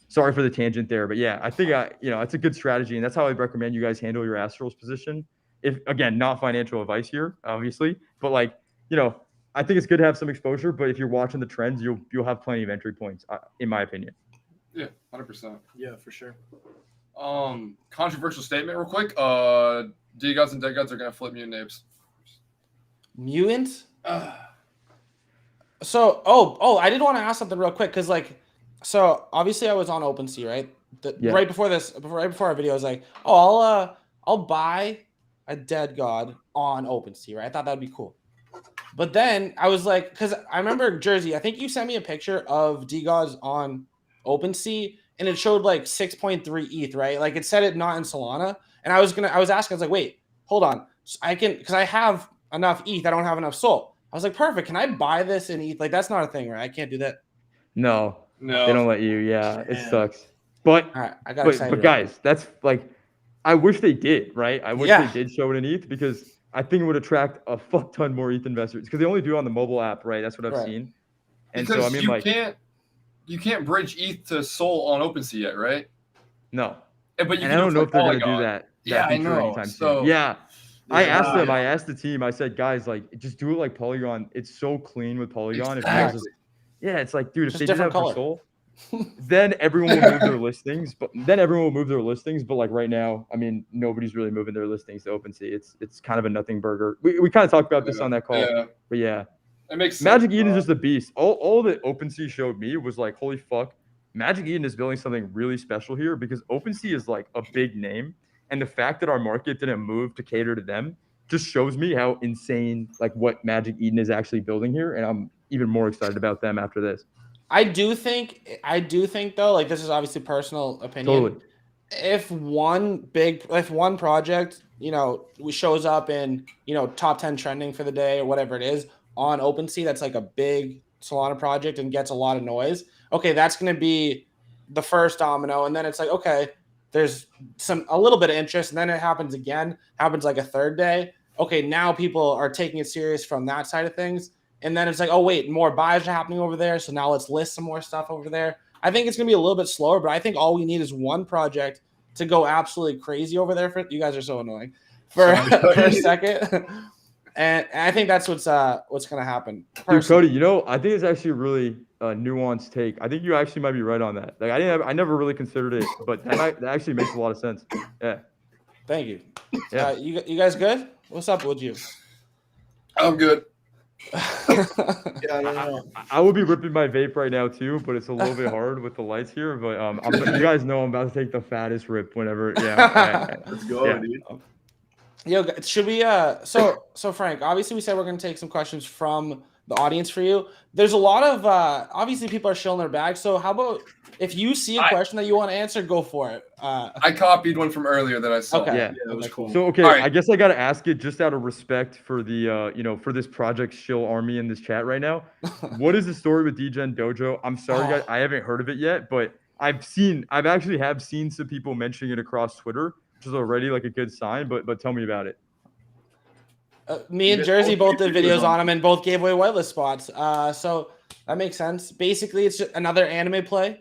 sorry for the tangent there. But yeah, I think it's a good strategy. And that's how I recommend you guys handle your Astrals position. If again, not financial advice here, obviously, but like, you know, I think it's good to have some exposure, but if you're watching the trends, you'll have plenty of entry points, in my opinion. Yeah, 100%. Yeah, for sure. Controversial statement real quick. DeGods and Deadgods are gonna flip mutant apes. Mutants? So, I did want to ask something real quick because, like, so obviously I was on OpenSea, right? Right before our video, I was like, I'll buy a Deadgod on OpenSea, right? I thought that'd be cool. But then I was like, because I remember Jerzy, I think you sent me a picture of DeGods on OpenSea, and it showed like 6.3 ETH, right? Like it said it not in Solana, and I was asking, I was like, wait, hold on, because I have enough ETH, I don't have enough Sol. I was like, perfect. Can I buy this in ETH? Like that's not a thing, right? I can't do that. No, they don't let you. Yeah, it sucks. But all right, I got excited. But guys, that's like, I wish they did, right? I wish they did show it in ETH because I think it would attract a fuck ton more ETH investors because they only do it on the mobile app, right? That's what I've seen. And because so I mean, you can't bridge ETH to Sol on OpenSea yet, right? No. But I don't know if they're going to do that. Yeah, I know. Anytime soon. Yeah. I asked the team, I said, guys, like, just do it like Polygon. It's so clean with Polygon. Exactly. It's like, dude, if they did different that for color. Sol, then everyone will move their listings. But like right now, I mean, nobody's really moving their listings to OpenSea. It's kind of a nothing burger. We kind of talked about this on that call. Yeah. But yeah. It makes sense. Magic Eden is just a beast. All that OpenSea showed me was like, holy fuck, Magic Eden is building something really special here because OpenSea is like a big name. And the fact that our market didn't move to cater to them just shows me how insane like what Magic Eden is actually building here. And I'm even more excited about them after this. I do think though, like this is obviously personal opinion. Totally. If one project, you know, shows up in, you know, top 10 trending for the day or whatever it is on OpenSea, that's like a big Solana project and gets a lot of noise. Okay, that's going to be the first domino, and then it's like, okay, there's a little bit of interest, and then it happens like a third day. Okay, now people are taking it serious from that side of things. And then it's like, oh, wait, more buys are happening over there. So now let's list some more stuff over there. I think it's going to be a little bit slower, but I think all we need is one project to go absolutely crazy over there. You guys are so annoying for a second. And I think that's what's going to happen. Dude, Cody, you know, I think it's actually a really nuanced take. I think you actually might be right on that. Like I never really considered it, but that actually makes a lot of sense. Yeah. Thank you. Yeah. You guys good? What's up with you? I'm good. I would be ripping my vape right now too, but it's a little bit hard with the lights here. But you guys know I'm about to take the fattest rip whenever. Yeah, let's go, dude. Yo, should we? So Frank, obviously we said we're gonna take some questions from the audience for you. There's a lot of obviously people are shilling their bag. So how about if you see a question that you want to answer, go for it. I copied one from earlier that I saw. Okay. Yeah, that was cool. So okay, right. I guess I gotta ask it just out of respect for the for this project shill army in this chat right now. What is the story with Degen Dojo? I'm sorry, guys, I haven't heard of it yet, but I've actually seen some people mentioning it across Twitter, which is already like a good sign. But tell me about it. Me and Jerzy both did videos on them and both gave away whitelist spots. So that makes sense. Basically, it's just another anime play.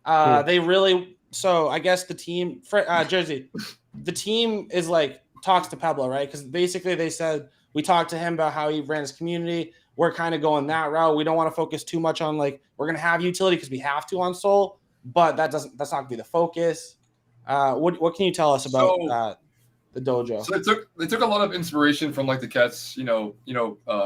Cool. They really, so I guess the team, Jerzy, the team is like talks to Pablo, right? Because basically they said we talked to him about how he ran his community. We're kind of going that route. We don't want to focus too much on like we're gonna have utility because we have to on Sol, but that's not gonna be the focus. What can you tell us about the dojo? So they took a lot of inspiration from like the Cats,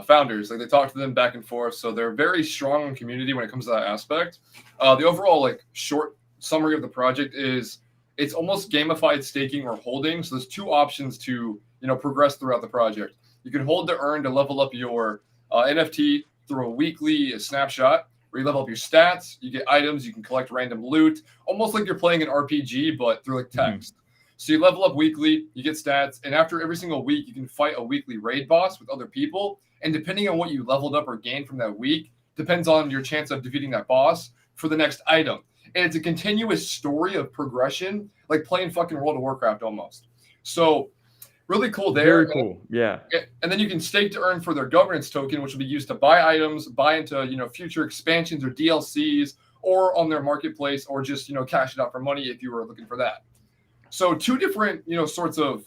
founders. Like they talked to them back and forth. So they're very strong in community when it comes to that aspect. The overall like short summary of the project is it's almost gamified staking or holding. So there's two options to progress throughout the project. You can hold to earn to level up your NFT through a weekly snapshot where you level up your stats, you get items, you can collect random loot, almost like you're playing an RPG, but through like text. So you level up weekly, you get stats, and after every single week, you can fight a weekly raid boss with other people. And depending on what you leveled up or gained from that week, depends on your chance of defeating that boss for the next item. And it's a continuous story of progression, like playing fucking World of Warcraft almost. So really cool there. Very cool. Yeah. And then you can stake to earn for their governance token, which will be used to buy items, buy into future expansions or DLCs, or on their marketplace, or just cash it out for money if you were looking for that. So two different sorts of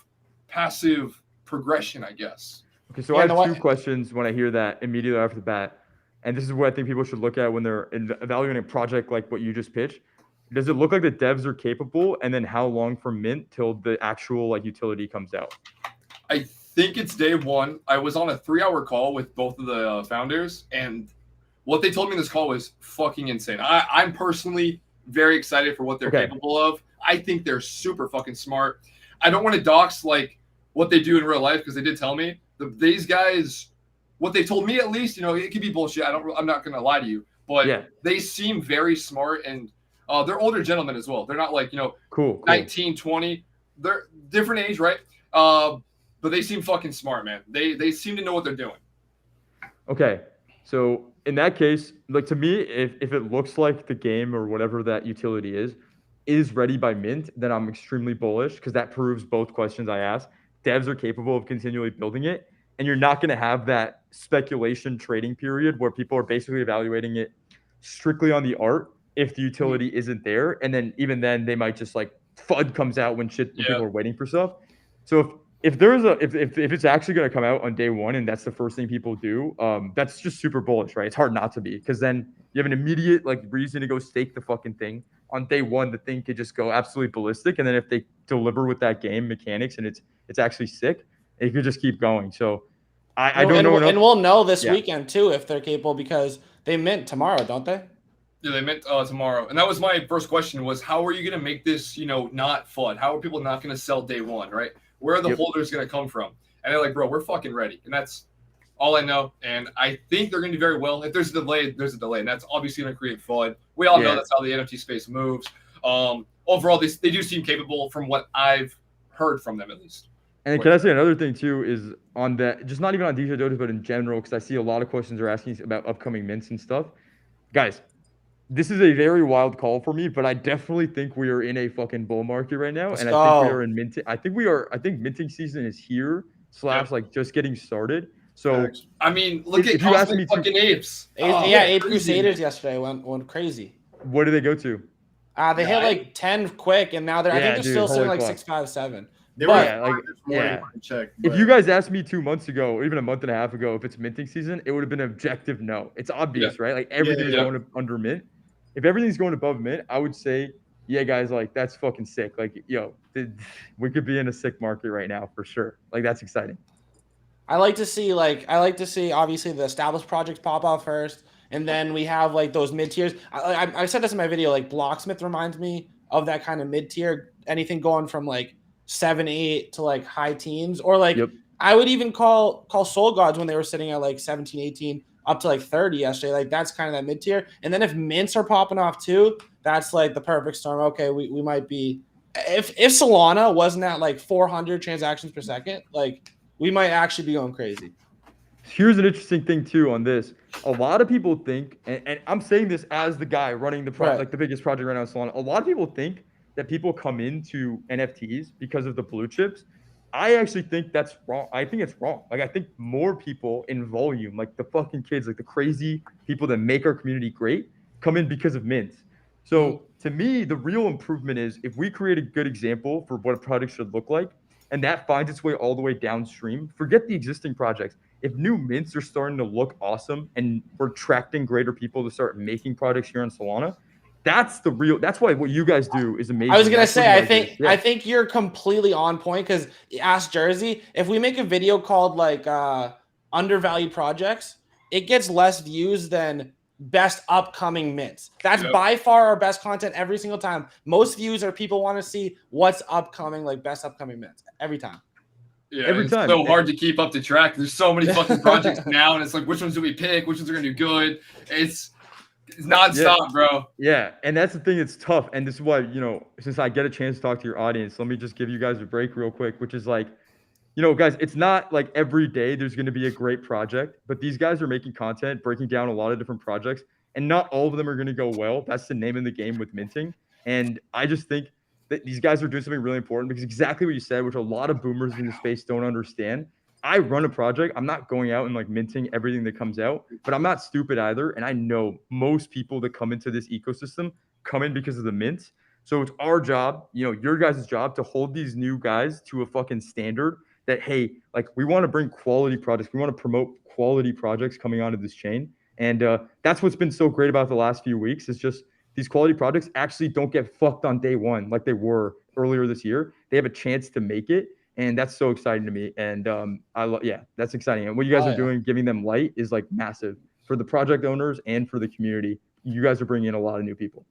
passive progression, I guess. Okay, so I have two questions when I hear that immediately after the bat, and this is what I think people should look at when they're evaluating a project like what you just pitched. Does it look like the devs are capable, and then how long from mint till the actual like utility comes out? I think it's day one. I was on a 3-hour call with both of the founders, and what they told me in this call was fucking insane. I'm personally very excited for what they're capable of. I think they're super fucking smart. I don't want to dox like what they do in real life because they did tell me these guys, what they told me at least, it could be bullshit. I'm not gonna lie to you, but they seem very smart and they're older gentlemen as well. They're not like cool. 19, 20. They're different age, right? But they seem fucking smart, man. They seem to know what they're doing. Okay, so in that case, like to me, if it looks like the game or whatever that utility is ready by mint, then I'm extremely bullish because that proves both questions I asked. Devs are capable of continually building it, and you're not going to have that speculation trading period where people are basically evaluating it strictly on the art if the utility isn't there, and then even then they might just like FUD comes out when people are waiting for stuff. So if it's actually going to come out on day one and that's the first thing people do, that's just super bullish, right? It's hard not to be because then you have an immediate like reason to go stake the fucking thing. On day one, the thing could just go absolutely ballistic, and then if they deliver with that game mechanics and it's actually sick, it could just keep going. So I don't know. And we'll know this weekend too if they're capable because they mint tomorrow, don't they? Yeah, they mint tomorrow. And that was my first question was how are you going to make this, not FUD? How are people not going to sell day one, right? Where are the holders going to come from? And they're like, bro, we're fucking ready. And that's all I know. And I think they're going to do very well. If there's a delay, there's a delay. And that's obviously going to create FUD. We all know that's how the NFT space moves. Overall, they do seem capable from what I've heard from them, at least. And can I say another thing, too, is on that, just not even on Degen Dojo, but in general, because I see a lot of questions are asking about upcoming mints and stuff. Guys, this is a very wild call for me, but I definitely think we are in a fucking bull market right now. I think we are in minting. I think minting season is here / like just getting started. So I mean, look at Cosmic fucking Apes. Ape Crusaders yesterday went crazy. What did they go to? They hit like 10 quick, and now I think they're still sitting like 6, 5, 7. They were If you guys asked me 2 months ago, or even a month and a half ago, if it's minting season, it would have been an objective no. It's obvious, right? Like everything's going under mint. If everything's going above mint, I would say, yeah, guys, like that's fucking sick. Like, we could be in a sick market right now for sure. Like that's exciting. I like to see obviously the established projects pop off first, and then we have like those mid tiers. I said this in my video. Like Blocksmith reminds me of that kind of mid tier. Anything going from like 7, 8 to like high teens, or like I would even call SolGods when they were sitting at like 17, 18 up to like 30 yesterday. Like that's kind of that mid tier. And then if mints are popping off too, that's like the perfect storm. Okay, we might be if Solana wasn't at like 400 transactions per second, like we might actually be going crazy. Here's an interesting thing too on this. A lot of people think, and I'm saying this as the guy running the project, like the biggest project right now in Solana. A lot of people think that people come into NFTs because of the blue chips. I actually think that's wrong. I think it's wrong. Like, I think more people in volume, like the fucking kids, like the crazy people that make our community great, come in because of mints. So to me, the real improvement is if we create a good example for what a product should look like, and that finds its way all the way downstream, forget the existing projects. If new mints are starting to look awesome and we're attracting greater people to start making products here on Solana, that's why what you guys do is amazing. I was gonna That's what say, you guys do. I think you're completely on point because ask Jerzy, if we make a video called like undervalued projects, it gets less views than best upcoming mints. That's by far our best content every single time. Most views are people want to see what's upcoming, like best upcoming mints every time. Yeah, every time. It's so hard to keep up to track. There's so many fucking projects now, and it's like, which ones do we pick? Which ones are gonna do good? It's nonstop, bro. Yeah, and that's the thing. It's tough, and this is why, since I get a chance to talk to your audience, let me just give you guys a break real quick, which is like, guys, it's not like every day there's going to be a great project, but these guys are making content, breaking down a lot of different projects, and not all of them are going to go well. That's the name of the game with minting, and I just think that these guys are doing something really important because exactly what you said, which a lot of boomers in the space don't understand. I run a project. I'm not going out and like minting everything that comes out, but I'm not stupid either. And I know most people that come into this ecosystem come in because of the mints. So it's our job, your guys' job to hold these new guys to a fucking standard that, hey, like we want to bring quality projects. We want to promote quality projects coming onto this chain. And that's what's been so great about the last few weeks is just these quality projects actually don't get fucked on day one like they were earlier this year. They have a chance to make it. And that's so exciting to me. And that's exciting. And what you guys are doing, giving them light, is like massive for the project owners and for the community. You guys are bringing in a lot of new people.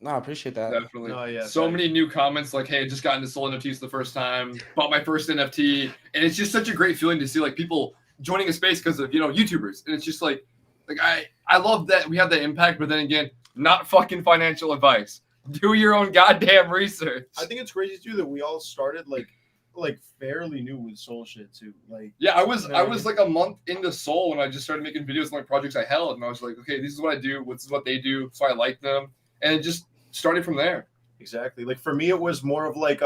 No, I appreciate that. Definitely. No, yeah, so many new comments like, hey, I just got into Solana NFTs the first time, bought my first NFT. And it's just such a great feeling to see like people joining a space because of, YouTubers. And it's just like I love that we have that impact, but then again, not fucking financial advice. Do your own goddamn research. I think it's crazy too that we all started like fairly new with Sol shit too. Like, yeah, I was like a month into Sol when I just started making videos on like projects I held, and I was like, okay, this is what I do, this is what they do, so I like them, and it just started from there. Exactly. Like for me, it was more of like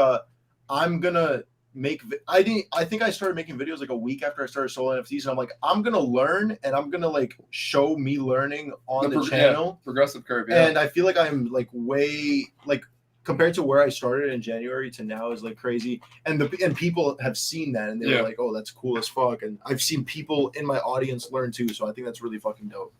I'm gonna make. I think I started making videos like a week after I started Solana NFTs, and I'm like, I'm gonna learn, and I'm gonna like show me learning on the channel. Progressive curve. Yeah. And I feel like I'm like way like. Compared to where I started in January to now is like crazy, and people have seen that and they're like, "Oh, that's cool as fuck." And I've seen people in my audience learn too, so I think that's really fucking dope.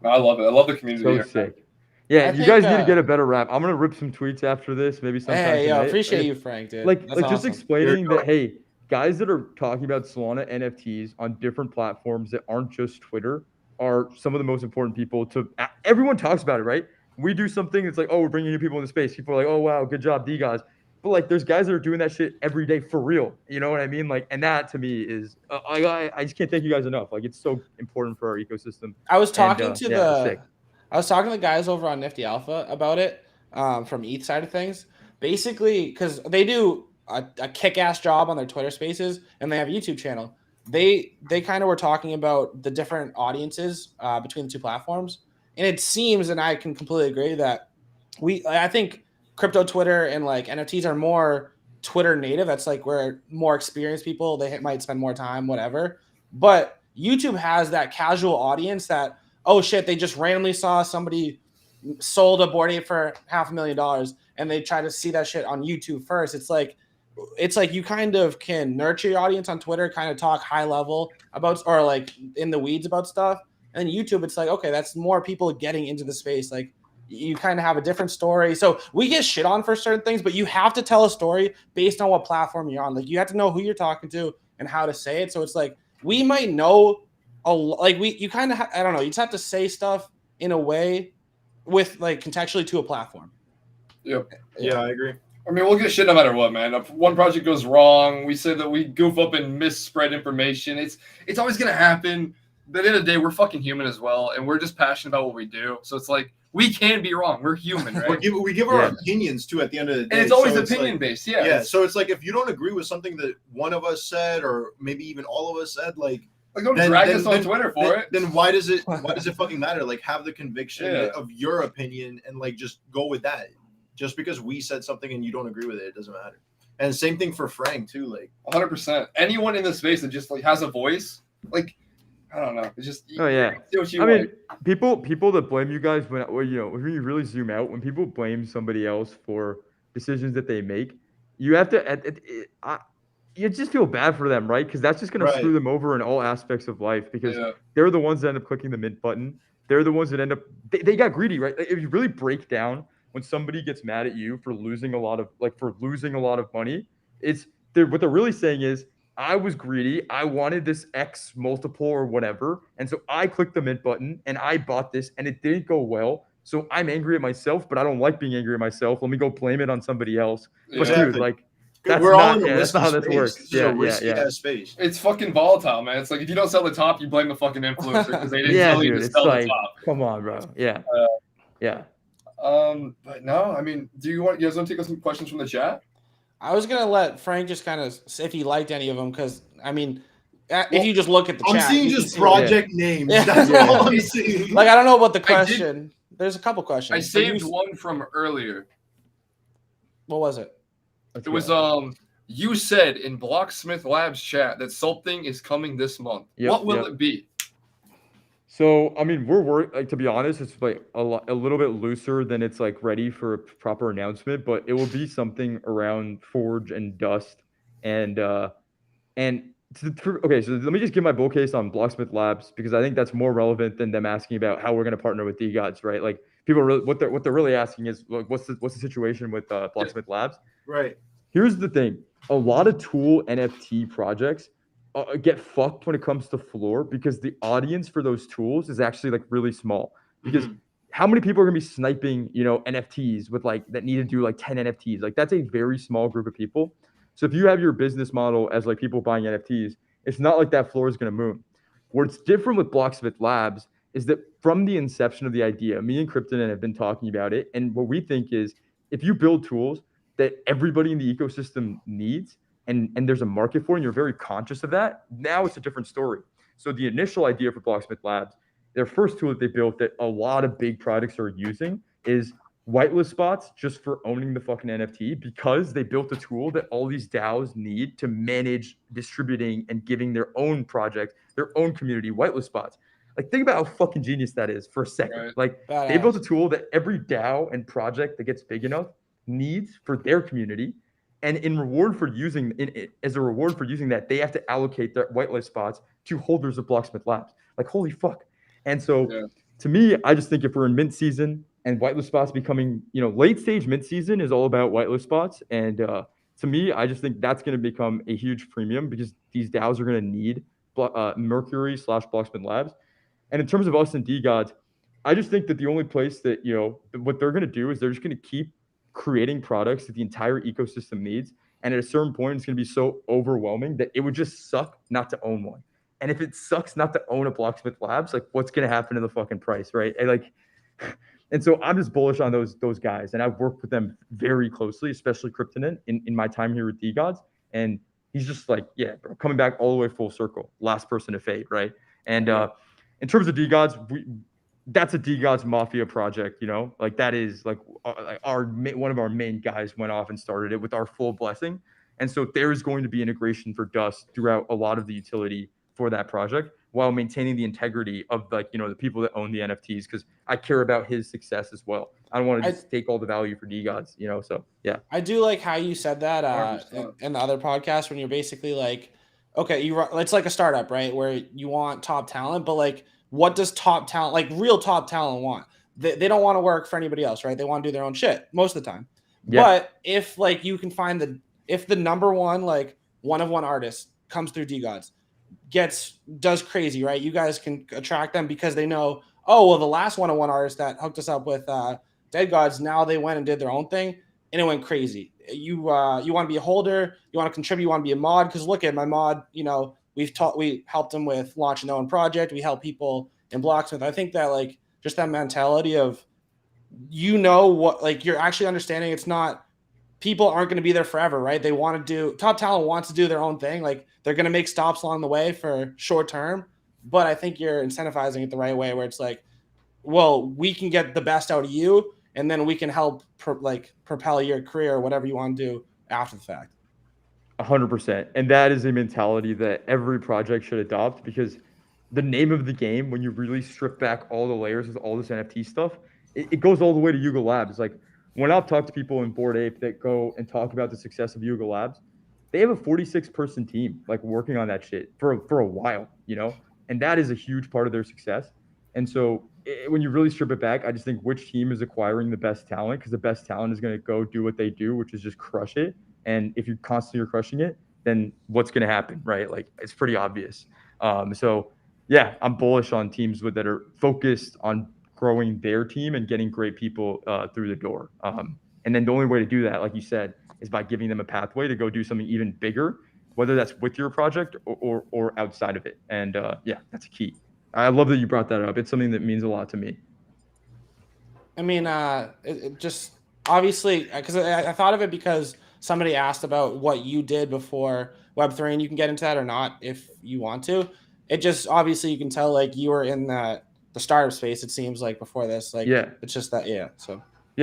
I love it. I love the community. So here. Sick. Yeah, you guys need to get a better rap. I'm gonna rip some tweets after this, maybe sometime. Hey, tonight. appreciate you, Frank, dude. Like awesome. Just explaining that, hey, guys that are talking about Solana NFTs on different platforms that aren't just Twitter are some of the most important people to. Everyone talks about it, right? We do something, it's like, oh, we're bringing new people into space. People are like, oh, wow, good job, DeGods. But like, there's guys that are doing that shit every day for real. You know what I mean? Like, and that to me is, I just can't thank you guys enough. Like, it's so important for our ecosystem. I was talking to the guys over on Nifty Alpha about it from ETH side of things. Basically, because they do a kick-ass job on their Twitter Spaces, and they have a YouTube channel. They kind of were talking about the different audiences between the two platforms. And it seems, and I can completely agree, that I think crypto Twitter and like NFTs are more Twitter native. That's like where more experienced people, they might spend more time, whatever. But YouTube has that casual audience that, oh shit, they just randomly saw somebody sold a Bored Ape for $500,000 and they try to see that shit on YouTube first. It's like you kind of can nurture your audience on Twitter, kind of talk high level about, or like in the weeds about stuff. And YouTube, it's like, okay, that's more people getting into the space. Like you kind of have a different story. So we get shit on for certain things, but you have to tell a story based on what platform you're on. Like you have to know who you're talking to and how to say it. So it's like, we might know you kind of, I don't know, you just have to say stuff in a way with like contextually to a platform. Yep. Yeah, I agree. I mean, we'll get shit no matter what, man. If one project goes wrong, we say that we goof up and misspread information. It's always going to happen. But at the end of the day, we're fucking human as well, and we're just passionate about what we do. So it's like, we can be wrong. We're human, right? we give our opinions, too, at the end of the day. And it's always opinion-based, yeah. Yeah, so it's like, if you don't agree with something that one of us said, or maybe even all of us said, like don't drag us on Twitter for it. Then why does it fucking matter? Like, have the conviction of your opinion and, like, just go with that. Just because we said something and you don't agree with it, it doesn't matter. And same thing for Frank too. Like 100%. Anyone in the space that just like has a voice, like I don't know. It's just Oh yeah. do what you I like. mean, people that blame you guys when you really zoom out, when people blame somebody else for decisions that they make, you have to you just feel bad for them, right? Because that's just gonna screw them over in all aspects of life. Because they're the ones that end up clicking the mint button. They're the ones that end up they got greedy, right? Like, if you really break down when somebody gets mad at you for losing a lot of money, what they're really saying is, I was greedy. I wanted this X multiple or whatever. And so I clicked the mint button and I bought this and it didn't go well. So I'm angry at myself, but I don't like being angry at myself. Let me go blame it on somebody else. But dude, like, that's not how this works. This is a risky ass space. It's fucking volatile, man. It's like if you don't sell the top, you blame the fucking influencer because they didn't tell you to sell the top. Come on, bro. Yeah. But no, I mean, you guys want to take some questions from the chat? I was gonna let Frank just kind of see if he liked any of them, because I mean, if you just look at the chat, I'm seeing just project names. That's all I'm seeing. Like, I don't know about the question. There's a couple questions. I saved one from earlier. What was it? It was you said in Blocksmith Labs chat that something is coming this month. What will it be? So, I mean, to be honest, it's like a little bit looser than it's like ready for a proper announcement, but it will be something around Forge and Dust. Okay, so let me just give my bull case on Blocksmith Labs, because I think that's more relevant than them asking about how we're going to partner with DeGods, right? Like, people what they're really asking is, like, what's the situation with Blocksmith Labs? Right. Here's the thing. A lot of tool NFT projects get fucked when it comes to floor, because the audience for those tools is actually like really small. Because how many people are gonna be sniping, NFTs with like that need to do like 10 NFTs? Like, that's a very small group of people. So if you have your business model as like people buying NFTs, it's not like that floor is gonna move. What's different with Blocksmith Labs is that from the inception of the idea, me and Krypton have been talking about it, and what we think is, if you build tools that everybody in the ecosystem needs, and there's a market for, and you're very conscious of that, now it's a different story. So the initial idea for Blocksmith Labs, their first tool that they built that a lot of big products are using, is whitelist spots just for owning the fucking NFT, because they built a tool that all these DAOs need to manage distributing and giving their own project, their own community whitelist spots. Like, think about how fucking genius that is for a second. Right. Like, they built a tool that every DAO and project that gets big enough needs for their community. And as a reward for using that, they have to allocate their whitelist spots to holders of Blocksmith Labs. Like, holy fuck. And so to me, I just think if we're in mint season and whitelist spots becoming, late stage mint season is all about whitelist spots. And to me, I just think that's going to become a huge premium, because these DAOs are going to need Mercury/Blocksmith Labs. And in terms of us and DeGods, I just think that the only place that, what they're going to do is they're just going to keep creating products that the entire ecosystem needs. And at a certain point, it's going to be so overwhelming that it would just suck not to own one. And if it sucks not to own a Blocksmith Labs, like, what's going to happen to the fucking price, right? And so I'm just bullish on those guys. And I've worked with them very closely, especially Krypton in my time here with DeGods. And he's just like, yeah, bro, coming back all the way full circle. Last person to fade, right? And in terms of DeGods, that's a DeGods Mafia project, like, that is like one of our main guys went off and started it with our full blessing. And so there is going to be integration for Dust throughout a lot of the utility for that project, while maintaining the integrity of, like, the people that own the NFTs, because I care about his success as well. I don't want to just take all the value for DeGods, so yeah. I do like how you said that in the other podcast, when you're basically like, okay, it's like a startup, right? Where you want top talent, but like, what does top talent, like real top talent, want? They don't want to work for anybody else, right? They want to do their own shit most of the time. Yeah. But if like you can find if the number one, like one of one artist comes through DeGods, does crazy, right? You guys can attract them because they know, oh, well, the last one of one artist that hooked us up with Deadgods, now they went and did their own thing and it went crazy. You want to be a holder, you want to contribute, you want to be a mod, because look at my mod, we helped them with launching their own project. We help people in Blocksmith. I think that, like, just that mentality of, what, like, you're actually understanding it's not, people aren't going to be there forever, right? Top talent wants to do their own thing. Like, they're going to make stops along the way for short term, but I think you're incentivizing it the right way, where it's like, well, we can get the best out of you, and then we can help propel your career or whatever you want to do after the fact. 100%. And that is a mentality that every project should adopt, because the name of the game, when you really strip back all the layers with all this NFT stuff, it goes all the way to Yuga Labs. Like, when I've talked to people in Bored Ape that go and talk about the success of Yuga Labs, they have a 46-person team like working on that shit for a while, and that is a huge part of their success. And so when you really strip it back, I just think which team is acquiring the best talent, because the best talent is going to go do what they do, which is just crush it. And if you constantly are crushing it, then what's going to happen, right? Like, it's pretty obvious. So yeah, I'm bullish on teams that are focused on growing their team and getting great people through the door. And then the only way to do that, like you said, is by giving them a pathway to go do something even bigger, whether that's with your project or outside of it. And yeah, that's a key. I love that you brought that up. It's something that means a lot to me. I mean, it just obviously, because I thought of it because somebody asked about what you did before Web3, and you can get into that or not if you want to. It just, obviously, you can tell like you were in the startup space, it seems like, before this. Like, yeah, it's just that, yeah.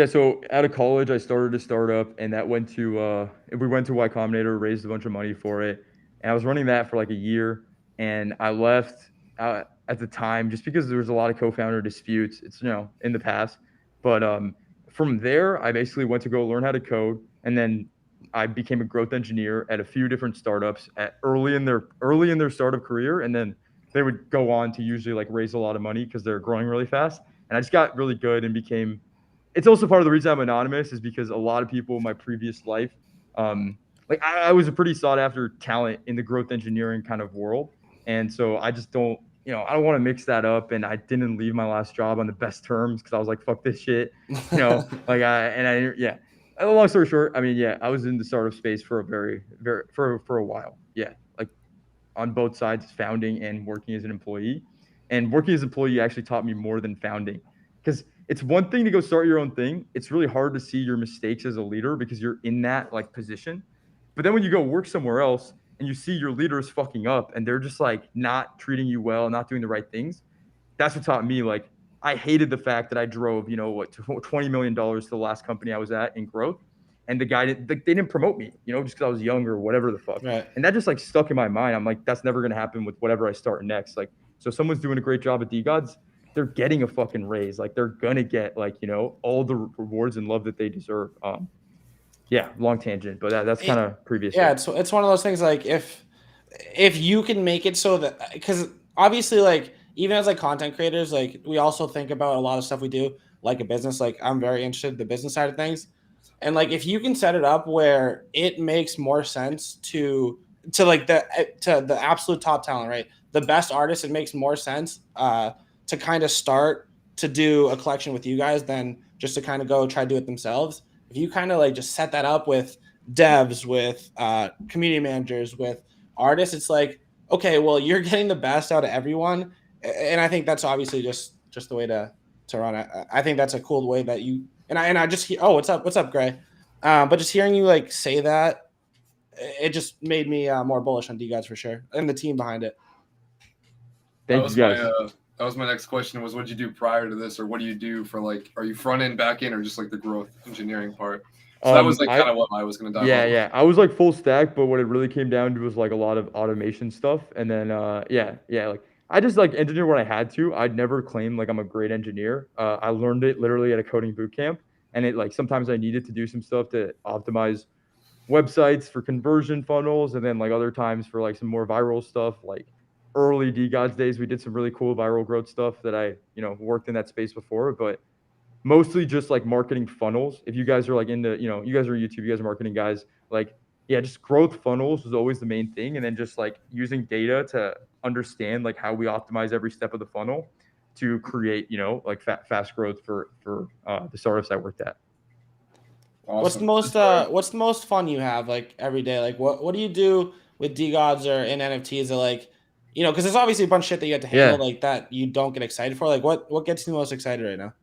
So out of college, I started a startup, and that went to we went to Y Combinator, raised a bunch of money for it, and I was running that for like a year, and I left at the time just because there was a lot of co-founder disputes. It's in the past, but from there, I basically went to go learn how to code, and then I became a growth engineer at a few different startups early in their startup career, and then they would go on to usually like raise a lot of money because they're growing really fast. And I just got really good and became. It's also part of the reason I'm anonymous is because a lot of people in my previous life, like I was a pretty sought after talent in the growth engineering kind of world, and so I just don't. I don't want to mix that up, and I didn't leave my last job on the best terms because I was like, "Fuck this shit," yeah. Long story short, I mean, yeah, I was in the startup space for a while. Yeah, like on both sides, founding and working as an employee. And working as an employee actually taught me more than founding, because it's one thing to go start your own thing. It's really hard to see your mistakes as a leader because you're in that like position. But then when you go work somewhere else and you see your leaders fucking up and they're just like not treating you well, not doing the right things, that's what taught me. Like, I hated the fact that I drove, $20 million to the last company I was at in growth. And the guy they didn't promote me, just because I was younger or whatever the fuck. Right. And that just like stuck in my mind. I'm like, that's never going to happen with whatever I start next. Like, so if someone's doing a great job at DeGods, they're getting a fucking raise. Like, they're going to get like, all the rewards and love that they deserve. Yeah, long tangent, but that's kind of previous. Yeah, it's one of those things like if you can make it so that, because obviously like, even as like content creators, like we also think about a lot of stuff we do like a business. Like, I'm very interested in the business side of things, and like if you can set it up where it makes more sense to the absolute top talent, right, the best artists, it makes more sense to kind of start to do a collection with you guys than just to kind of go try to do it themselves. If you kind of like just set that up with devs, with community managers, with artists, it's like, okay, well, you're getting the best out of everyone. And I think that's obviously just the way to run it. I think that's a cool way that you and I just hear, oh, what's up, Gray? But just hearing you like say that, it just made me more bullish on DeGods for sure, and the team behind it. Thank you guys. That was my next question. Was what did you do prior to this, or what do you do for like? Are you front end, back end, or just like the growth engineering part? So that was like kind of what I was going to dive on. Yeah. I was like full stack, but what it really came down to was like a lot of automation stuff, and then like. I just like engineer when I had to. I'd never claim like I'm a great engineer. I learned it literally at a coding boot camp, and it like sometimes I needed to do some stuff to optimize websites for conversion funnels, and then like other times for like some more viral stuff. Like early DeGods days, we did some really cool viral growth stuff that I worked in that space before, but mostly just like marketing funnels. If you guys are like into you guys are YouTube, you guys are marketing guys, like yeah, just growth funnels was always the main thing, and then just like using data to understand like how we optimize every step of the funnel to create like fast growth for the startups I worked at. Awesome. What's the most fun you have like every day? Like what do you do with DeGods or in NFTs that like because there's obviously a bunch of shit that you have to handle like that you don't get excited for. Like what gets you the most excited right now?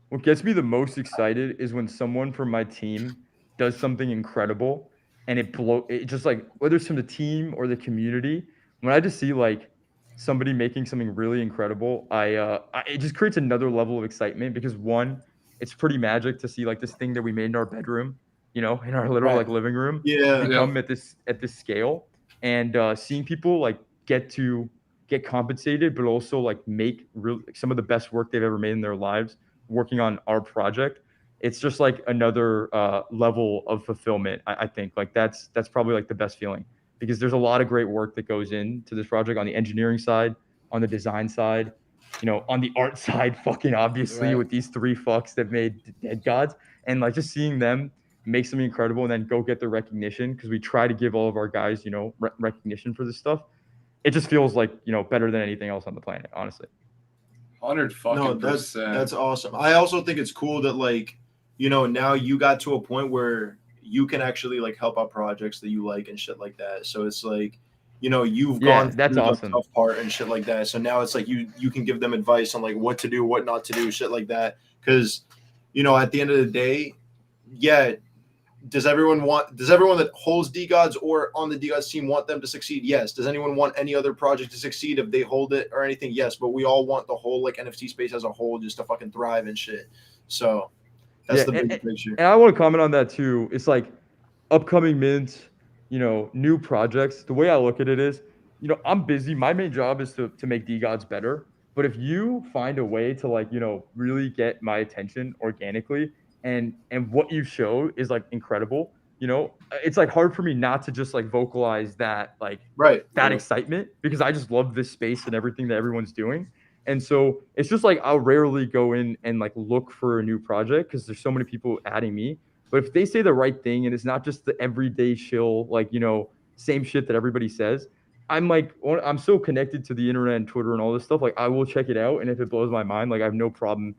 What gets me the most excited is when someone from my team does something incredible and it just like, whether it's from the team or the community, when I just see like somebody making something really incredible, it just creates another level of excitement because one, it's pretty magic to see like this thing that we made in our bedroom, in our little like living room. Yeah. Become at this scale, and seeing people like get compensated, but also like make some of the best work they've ever made in their lives working on our project. It's just like another level of fulfillment. I think like that's probably like the best feeling, because there's a lot of great work that goes into this project on the engineering side, on the design side, on the art side, fucking obviously with these 3 fucks that made Deadgods, and like just seeing them make something incredible and then go get the recognition, because we try to give all of our guys, recognition for this stuff. It just feels like, better than anything else on the planet, honestly. 100%. That's awesome. I also think it's cool that like, now you got to a point where you can actually like help out projects that you like and shit like that. So it's like, you've gone that's through awesome. the tough part and shit like that. So now it's like you can give them advice on like what to do, what not to do, shit like that. Because, at the end of the day, does everyone that holds DeGods or on the DeGods team want them to succeed? Yes. Does anyone want any other project to succeed if they hold it or anything? Yes. But we all want the whole like NFT space as a whole just to fucking thrive and shit. So that's the big picture. And I want to comment on that too. It's like upcoming mints, new projects. The way I look at it is, I'm busy. My main job is to make DeGods better. But if you find a way to like, really get my attention organically, and what you show is like incredible, it's like hard for me not to just like vocalize that like excitement, because I just love this space and everything that everyone's doing. And so it's just like I'll rarely go in and like look for a new project, because there's so many people adding me. But if they say the right thing and it's not just the everyday shill, like, same shit that everybody says, I'm so connected to the internet and Twitter and all this stuff. Like I will check it out. And if it blows my mind, like I have no problem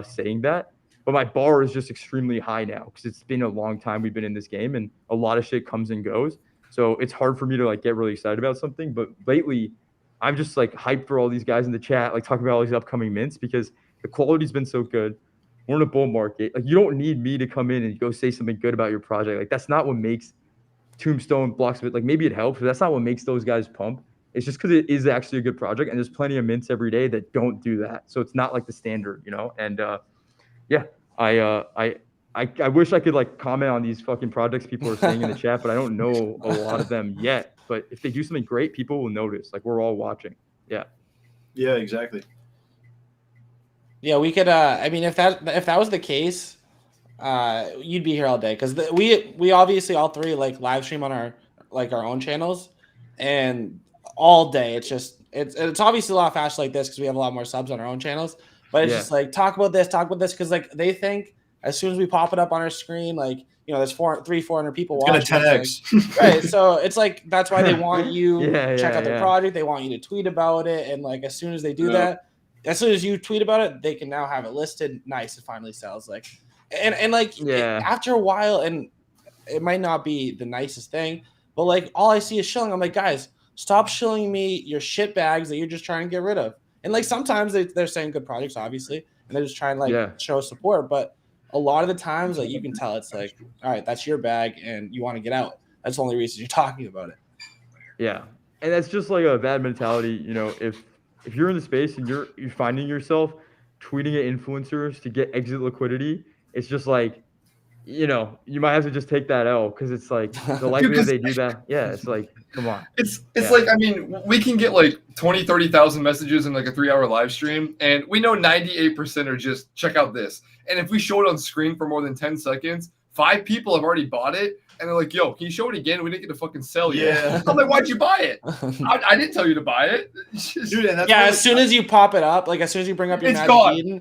saying that. But my bar is just extremely high now, because it's been a long time we've been in this game and a lot of shit comes and goes. So it's hard for me to like get really excited about something. But lately, I'm just like hyped for all these guys in the chat, like talking about all these upcoming mints, because the quality's been so good. We're in a bull market. Like you don't need me to come in and go say something good about your project. Like that's not what makes Tombstone, Blocksmith. Like maybe it helps, but that's not what makes those guys pump. It's just because it is actually a good project, and there's plenty of mints every day that don't do that. So it's not like the standard, And I wish I could like comment on these fucking projects people are saying in the chat, but I don't know a lot of them yet. But if they do something great, people will notice. Like we're all watching. Yeah. Yeah, exactly. Yeah, we could. I mean, if that was the case, you'd be here all day, because we obviously all 3 like live stream on our own channels, and all day it's obviously a lot faster like this because we have a lot more subs on our own channels. But it's just like talk about this, because like they think as soon as we pop it up on our screen, like there's 400 people watching. It's gonna 10x. Like, right. So it's like that's why they want you check out their project. They want you to tweet about it, and like as soon as they do that, as soon as you tweet about it, they can now have it listed. Nice, it finally sells. Like, and like after a while, and it might not be the nicest thing, but like all I see is shilling. I'm like, guys, stop shilling me your shit bags that you're just trying to get rid of. And like sometimes they're saying good projects, obviously, and they're just trying to like show support. But a lot of the times, like you can tell it's like, all right, that's your bag, and you want to get out. That's the only reason you're talking about it. Yeah, and that's just like a bad mentality. If you're in the space and you're finding yourself tweeting at influencers to get exit liquidity, it's just like, you might have to just take that L, because it's like the likelihood they do that. Yeah, it's like, come on. It's like, I mean, we can get like 20, 30,000 messages in like a 3-hour live stream, and we know 98% are just check out this. And if we show it on screen for more than 10 seconds, 5 people have already bought it, and they're like, yo, can you show it again? We didn't get to fucking sell yet. Yeah. I'm like, why'd you buy it? I didn't tell you to buy it. Dude, and that's as soon as you pop it up, like as soon as you bring up your Magic Eden,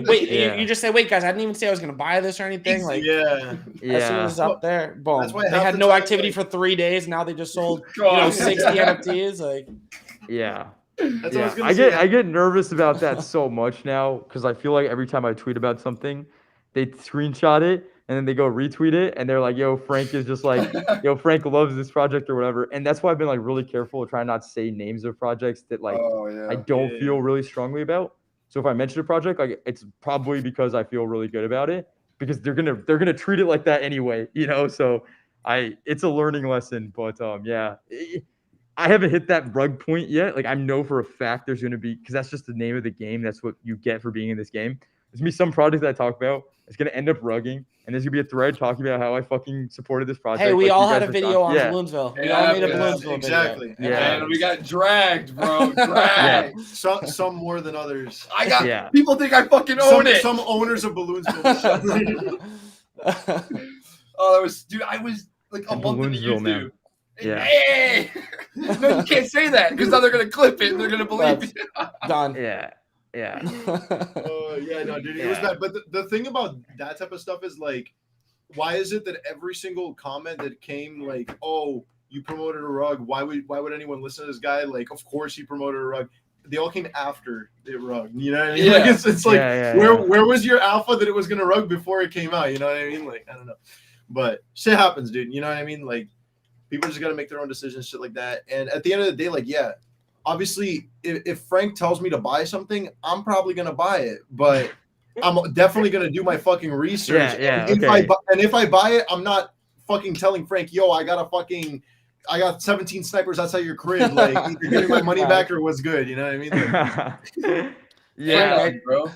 wait, guys, I didn't even say I was gonna buy this or anything. As soon as it's up there, boom. That's why they had no activity for 3 days. Now they just sold 60 NFTs. Like, That's what I was gonna say. I get nervous about that so much now, because I feel like every time I tweet about something, they screenshot it and then they go retweet it, and they're like, yo, Frank is just like, yo, Frank loves this project or whatever. And that's why I've been like really careful to try not to say names of projects that like I don't feel really strongly about. So if I mention a project, like it's probably because I feel really good about it, because they're gonna treat it like that anyway, So it's a learning lesson, but I haven't hit that rug point yet. Like I know for a fact there's gonna be, because that's just the name of the game. That's what you get for being in this game. There's gonna be some project that I talk about. It's gonna end up rugging, and there's gonna be a thread talking about how I fucking supported this project. Hey, we like all you had guys a were video on talking- Balloonsville. We Yeah, all made a yeah, Balloonsville exactly. video. Yeah. And we got dragged, bro. Dragged. Some more than others. I got Yeah. people think I fucking own it. Some owners of balloons. Oh, that was, dude. I was like a month into Balloonsville, man. YouTube. Yeah. Hey! No, you can't say that because now they're gonna clip it and they're gonna believe That's- you. Done. Yeah. Yeah. Oh yeah, no, dude, it was Yeah. bad. But the thing about that type of stuff is like, why is it that every single comment that came like, oh, you promoted a rug, why would anyone listen to this guy? Like, of course he promoted a rug. They all came after the rug. You know what I mean? Yeah. Like it's like Yeah, where was your alpha that it was gonna rug before it came out? You know what I mean? Like, I don't know. But shit happens, dude. You know what I mean? Like, people just gotta make their own decisions, shit like that. And at the end of the day, like, yeah, obviously, if Frank tells me to buy something, I'm probably gonna buy it, but I'm definitely gonna do my fucking research. Yeah, and okay. if I buy it, I'm not fucking telling Frank, yo, I got 17 snipers outside your crib. Like, either give me my money back or what's good. You know what I mean? Like, yeah. Frank, bro.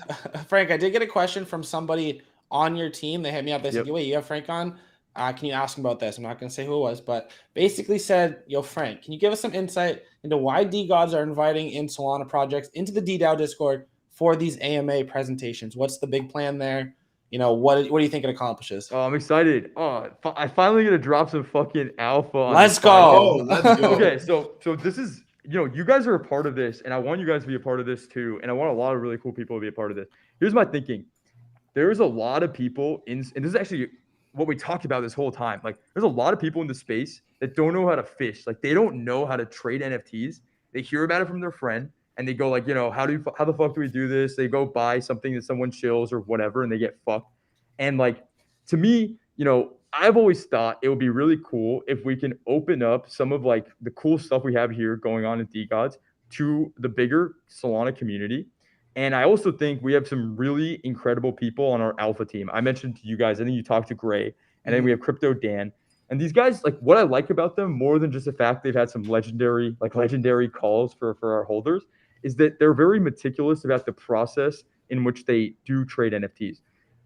Frank, I did get a question from somebody on your team. They hit me up. They said, Yep. wait, you have Frank on? Can you ask him about this? I'm not going to say who it was, but basically said, yo, Frank, can you give us some insight into why DeGods are inviting in Solana projects into the DDAO Discord for these AMA presentations? What's the big plan there? You know, what do you think it accomplishes? Oh, I'm excited. Oh, I finally get to drop some fucking alpha. On Let's this go. Oh, let's go. Okay, so this is, you guys are a part of this, and I want you guys to be a part of this too, and I want a lot of really cool people to be a part of this. Here's my thinking. There's a lot of people and this is actually what we talked about this whole time. Like, there's a lot of people in the space that don't know how to fish. Like, they don't know how to trade NFTs. They hear about it from their friend, and they go like, how the fuck do we do this? They go buy something that someone chills or whatever, and they get fucked. And like, to me, I've always thought it would be really cool if we can open up some of like the cool stuff we have here going on in DeGods to the bigger Solana community. And I also think we have some really incredible people on our alpha team. I mentioned to you guys, I think you talked to Gray, and then we have Crypto Dan. And these guys, like, what I like about them more than just the fact they've had some legendary calls for our holders is that they're very meticulous about the process in which they do trade NFTs.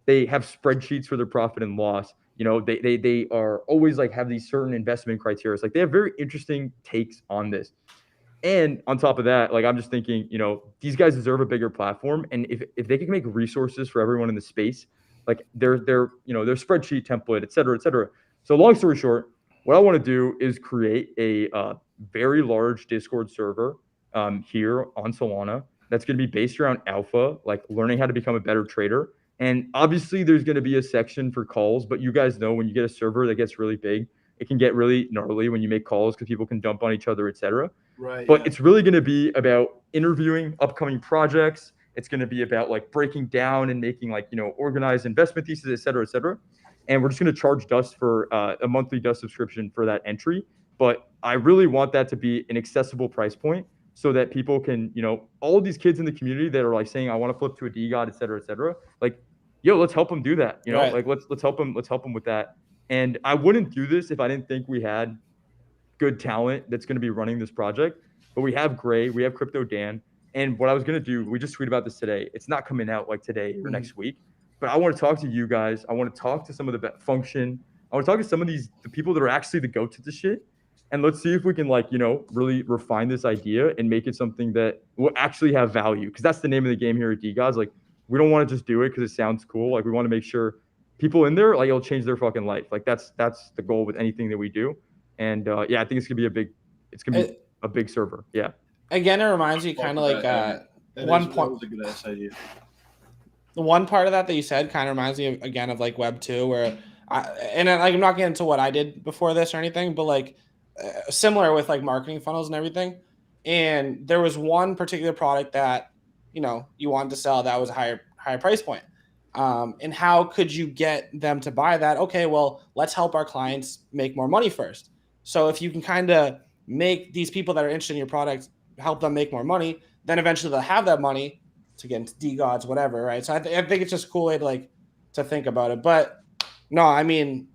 They have spreadsheets for their profit and loss. They are always like have these certain investment criteria. Like, they have very interesting takes on this. And on top of that, like, I'm just thinking, these guys deserve a bigger platform. And if they can make resources for everyone in the space, like their spreadsheet template, et cetera, et cetera. So long story short, what I want to do is create a very large Discord server here on Solana that's going to be based around alpha, like learning how to become a better trader. And obviously there's going to be a section for calls, but you guys know when you get a server that gets really big, it can get really gnarly when you make calls because people can dump on each other, et cetera. Right. But it's really going to be about interviewing upcoming projects. It's going to be about like breaking down and making like, organized investment theses, et cetera, et cetera. And we're just going to charge Dust for a monthly Dust subscription for that entry. But I really want that to be an accessible price point so that people can, all of these kids in the community that are like saying, I want to flip to a DeGod, et cetera, like, yo, let's help them do that. Right. Like let's help them with that. And I wouldn't do this if I didn't think we had good talent that's going to be running this project. But we have Gray, we have Crypto Dan. And what I was going to do, we just tweeted about this today. It's not coming out like today or next week. But I want to talk to you guys. I want to talk to some of the function. I want to talk to some of the people that are actually the go to the shit. And let's see if we can really refine this idea and make it something that will actually have value. Because that's the name of the game here at DeGods. Like, we don't want to just do it because it sounds cool. Like, we want to make sure people in there, like, it'll change their fucking life. Like, that's the goal with anything that we do. And yeah, I think it's gonna be a big server. Yeah. Again, it reminds me kind of like one point. That was a good ass idea. The one part of that you said kind of reminds me of like Web 2, where I'm not getting into what I did before this or anything, but like similar with like marketing funnels and everything. And there was one particular product that you wanted to sell that was a higher price point. And how could you get them to buy that? Okay, well, let's help our clients make more money first. So if you can kind of make these people that are interested in your product, help them make more money, then eventually they'll have that money to get into DeGods, whatever, right? So I think it's just a cool way to think about it. But no, I mean,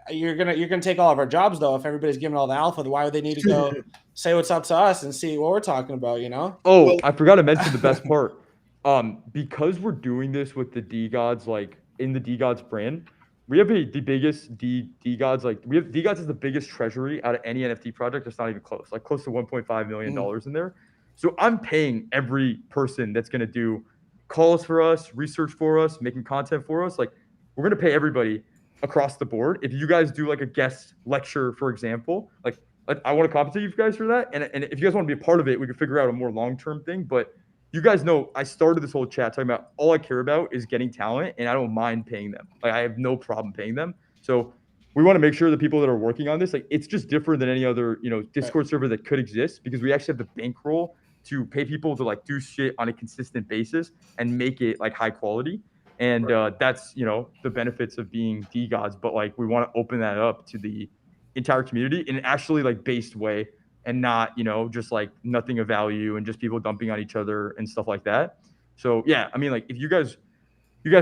you're gonna take all of our jobs though. If everybody's giving all the alpha, then why would they need to go say what's up to us and see what we're talking about? Oh, I forgot to mention the best part. Because we're doing this with the DeGods, like in the DeGods brand, we have the biggest DeGods, like we have DeGods is the biggest treasury out of any NFT project. It's not even close, like close to $1.5 million in there. So I'm paying every person that's going to do calls for us, research for us, making content for us. Like we're going to pay everybody across the board. If you guys do like a guest lecture, for example, like I want to compensate you guys for that. And if you guys want to be a part of it, we can figure out a more long-term thing. But you guys know I started this whole chat talking about all I care about is getting talent, and I don't mind paying them. Like I have no problem paying them. So we want to make sure the people that are working on this, like it's just different than any other, Discord server that could exist, because we actually have the bankroll to pay people to like do shit on a consistent basis and make it like high quality. And that's, the benefits of being DeGods. But like we want to open that up to the entire community in an actually like based way, and not, just like nothing of value and just people dumping on each other and stuff like that. So yeah, I mean, like if you guys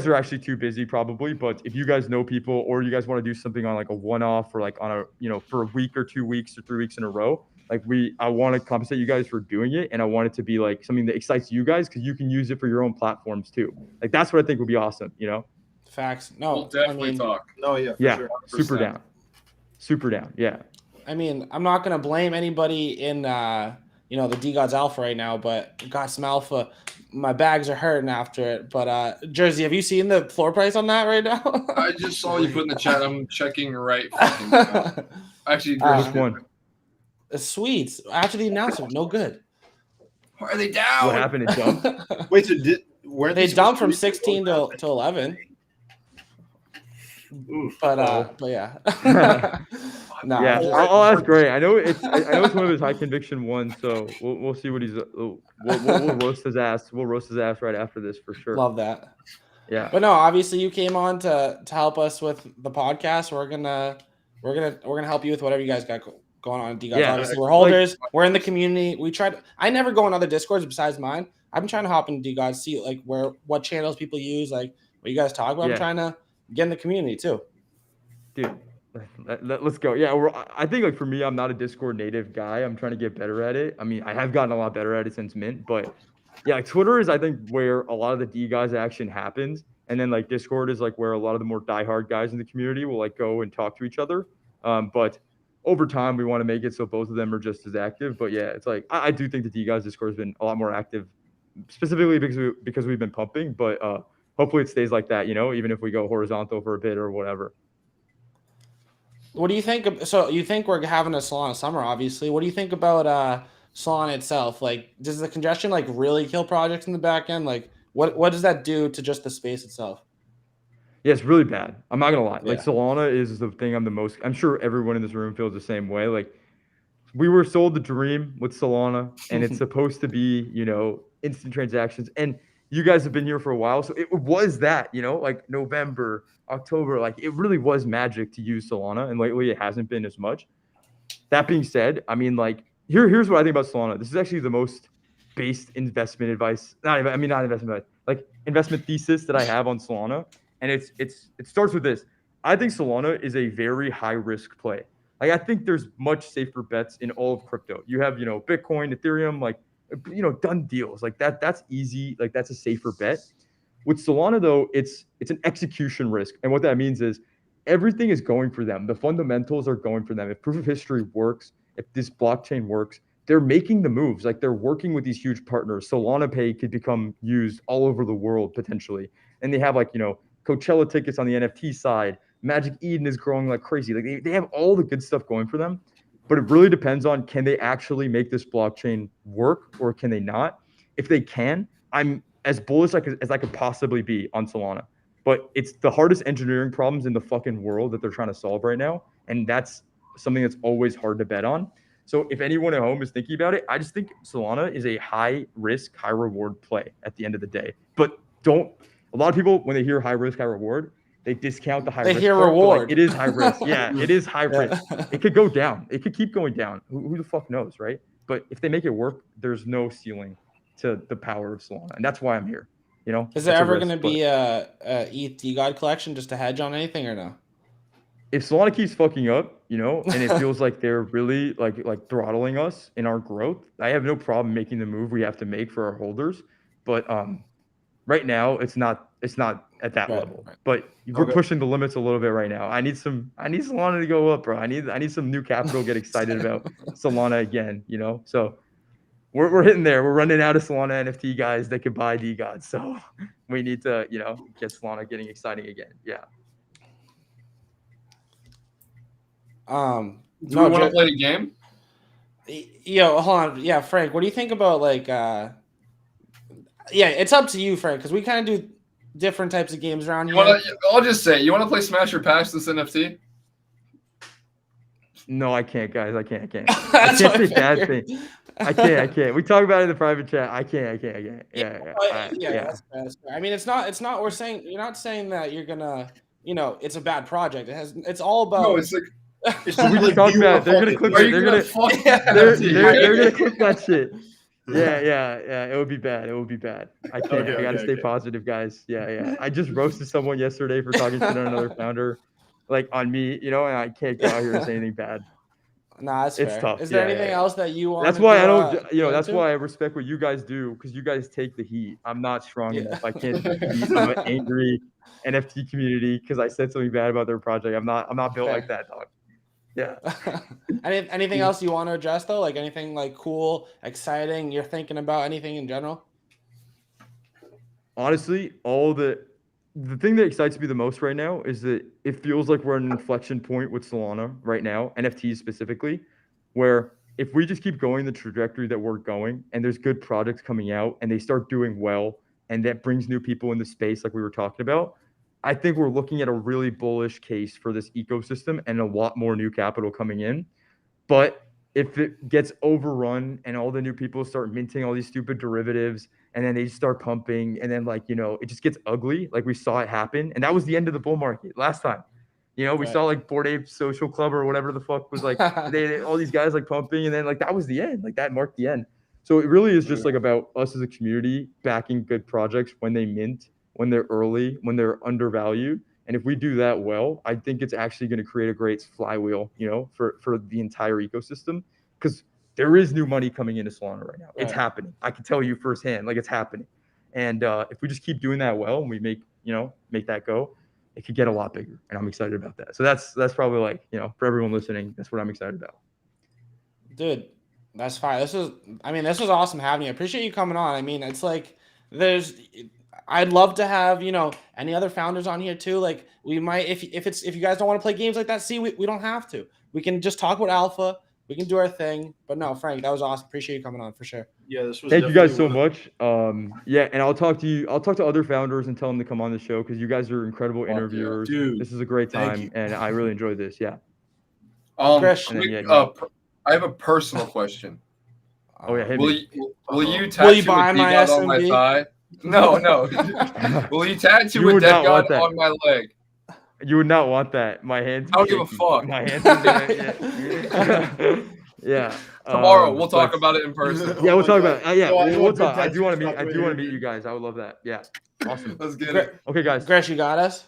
are actually too busy probably, but if you guys know people or you guys want to do something on like a one-off or like on a, for a week or 2 weeks or 3 weeks in a row, like I want to compensate you guys for doing it. And I want it to be like something that excites you guys, because you can use it for your own platforms too. Like that's what I think would be awesome, Facts. No, We'll definitely talk. No, yeah, for yeah, sure. super down. Yeah. I mean, I'm not gonna blame anybody in the DeGods Alpha right now, but got some alpha. My bags are hurting after it. But Jerzy, have you seen the floor price on that right now? I just saw you put in the chat. I'm checking right fucking now. Actually, Which one? Sweets. After the announcement, no good. Why are they down? What happened? It jumped. Wait, so weren't They dumped from supposed to be 16 to 11. Oof. But yeah. No, Yeah, just- I'll ask Gray. I know it's one of his high conviction ones, so we'll see what he's. We'll roast his ass. We'll roast his ass right after this for sure. love that. Yeah. But no, obviously you came on to help us with the podcast. We're gonna help you with whatever you guys got going on in DeGods. Yeah, Obviously, we're holders. We're in the community. We tried. I never go on other Discords besides mine. I've been trying to hop into DeGods, see like what channels people use, like what you guys talk about. Yeah. I'm trying to get in the community too. Dude, let's go. Yeah, I think like for me, I'm not a Discord native guy. I'm trying to get better at it. I mean, I have gotten a lot better at it since Mint, but yeah, like Twitter is I think where a lot of the DeGods action happens, and then like Discord is like where a lot of the more diehard guys in the community will like go and talk to each other. But over time, we want to make it so both of them are just as active. But yeah, it's like I do think the DeGods Discord has been a lot more active, specifically because we've been pumping. But hopefully it stays like that, even if we go horizontal for a bit or whatever. What do you think? So you think we're having a Solana summer, obviously. What do you think about Solana itself? Like, does the congestion like really kill projects in the back end? Like, what does that do to just the space itself? Yeah, it's really bad. I'm not gonna lie. Like Yeah. Solana is the thing I'm sure everyone in this room feels the same way. Like we were sold the dream with Solana, and it's supposed to be, instant transactions. And you guys have been here for a while, so it was that, like November, October, like it really was magic to use Solana, and lately it hasn't been as much. That being said, I mean, like here's what I think about Solana. This is actually the most based investment advice, not investment advice, like investment thesis that I have on Solana, and it starts with this. I think Solana is a very high risk play. Like I think there's much safer bets in all of crypto. You have, Bitcoin, Ethereum, like done deals. Like that's easy. Like that's a safer bet. With Solana though, it's an execution risk. And what that means is everything is going for them. The fundamentals are going for them. If proof of history works, if this blockchain works, they're making the moves. Like they're working with these huge partners. Solana Pay could become used all over the world potentially. And they have like, Coachella tickets on the NFT side. Magic Eden is growing like crazy. Like they have all the good stuff going for them. But it really depends on, can they actually make this blockchain work or can they not? If they can, I'm as bullish as I could possibly be on Solana. But it's the hardest engineering problems in the fucking world that they're trying to solve right now. And that's something that's always hard to bet on. So if anyone at home is thinking about it, I just think Solana is a high risk, high reward play at the end of the day. But a lot of people, when they hear high risk, high reward, they discount the high risk. They hear part, reward. like, it is high risk. Yeah, it is high risk. It could go down. It could keep going down. Who the fuck knows, right? But if they make it work, there's no ceiling to the power of Solana. And that's why I'm here. Is there ever going to be a ETH DeGod collection just to hedge on anything or no? If Solana keeps fucking up, and it feels like they're really like throttling us in our growth, I have no problem making the move we have to make for our holders. But right now it's not at that Right, level. right. But we're Okay. pushing the limits a little bit right now. I need Solana to go up, bro. I need some new capital to get excited about Solana again, you know? So we're hitting there. We're running out of Solana NFT guys that could buy DeGods. So we need to, you know, get Solana getting exciting again. Yeah. Do we want to play the game? Yo, hold on. Yeah, Frank, what do you think about like yeah, it's up to you, Frank, because we kind of do different types of games around here. I'll just say, you want to play Smash or Pass this NFT? No, I can't, guys. I can't. I That's can't what I say bad figured. things. I can't. We talk about it in the private chat. I can't. Yeah. That's fair. I mean, it's not. You're not saying that you're gonna. You know, it's a bad project. It's all about. No, it's like, It's We just talked about it. They're gonna clip are it. you They're gonna gonna fuck they're gonna clip that shit. Yeah. It would be bad. I can't. Okay, I gotta stay okay. positive, guys. Yeah. I just roasted someone yesterday for talking shit on another founder, like on me, you know, and I can't go out here and say anything bad. Nah, it's It's fair. tough. Is there Yeah, anything yeah. else that you want? That's why I don't, that's into? why I respect what you guys do, because you guys take the heat. I'm not strong Yeah. enough. I can't take the heat. I'm an angry NFT community because I said something bad about their project. I'm not built like that, dog. Yeah. Anything else you want to address though? Like anything like cool, exciting? You're thinking about anything in general? Honestly, the thing that excites me the most right now is that it feels like we're at an inflection point with Solana right now, NFTs specifically, where if we just keep going the trajectory that we're going and there's good products coming out and they start doing well and that brings new people in the space like we were talking about, I think we're looking at a really bullish case for this ecosystem and a lot more new capital coming in. But if it gets overrun and all the new people start minting all these stupid derivatives and then they just start pumping and then it just gets ugly, like we saw it happen. And that was the end of the bull market last time. We Right. saw like Bored Ape Social Club or whatever the fuck was like they all these guys like pumping and then like that was the end. Like that marked the end. So it really is just like about us as a community backing good projects when they mint, when they're early, when they're undervalued. And if we do that well, I think it's actually going to create a great flywheel, for the entire ecosystem, because there is new money coming into Solana right now. It's happening. I can tell you firsthand, like it's happening. And if we just keep doing that well and we make that go, it could get a lot bigger. And I'm excited about that. So that's probably like, for everyone listening, that's what I'm excited about. Dude, that's fine. This was awesome having you. I appreciate you coming on. I mean, it's like I'd love to have, any other founders on here too. Like we might, if you guys don't want to play games like that, we don't have to. We can just talk about alpha. We can do our thing. But no, Frank, that was awesome. Appreciate you coming on for sure. Yeah, this was. Thank you guys so much. And I'll talk to other founders and tell them to come on the show because you guys are incredible interviewers. Dude, this is a great time and I really enjoyed this. Yeah. I have a personal question. Oh yeah. Will you tattoo buy my DeGod on my thigh? No. Will you tattoo with Deadgods on my leg? You would not want that. My hands. I don't give a fuck. My hands. Yeah. Tomorrow we'll talk about it in person. Yeah, we'll talk about it. We'll talk. I I do want to meet you guys. I would love that. Yeah. Awesome. Let's get it. Okay, guys. Gresh, you got us?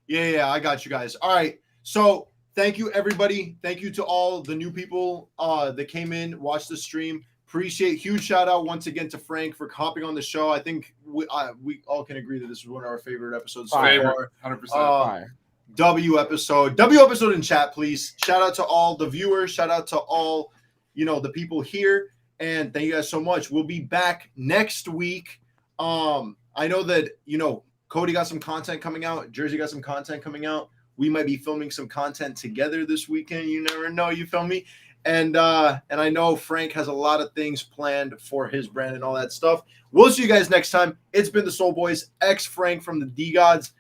Yeah, I got you guys. All right. So thank you, everybody. Thank you to all the new people that came in, watched the stream. Appreciate. Huge shout out once again to Frank for hopping on the show. I think we all can agree that this was one of our favorite episodes so far. 100%. W episode in chat, please. Shout out to all the viewers. Shout out to all, the people here. And thank you guys so much. We'll be back next week. I know that, Cody got some content coming out. Jerzy got some content coming out. We might be filming some content together this weekend. You never know. You feel me? And I know Frank has a lot of things planned for his brand and all that stuff. We'll see you guys next time. It's been the SolBoyz, Frank from the DeGods.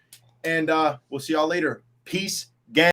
And we'll see y'all later. Peace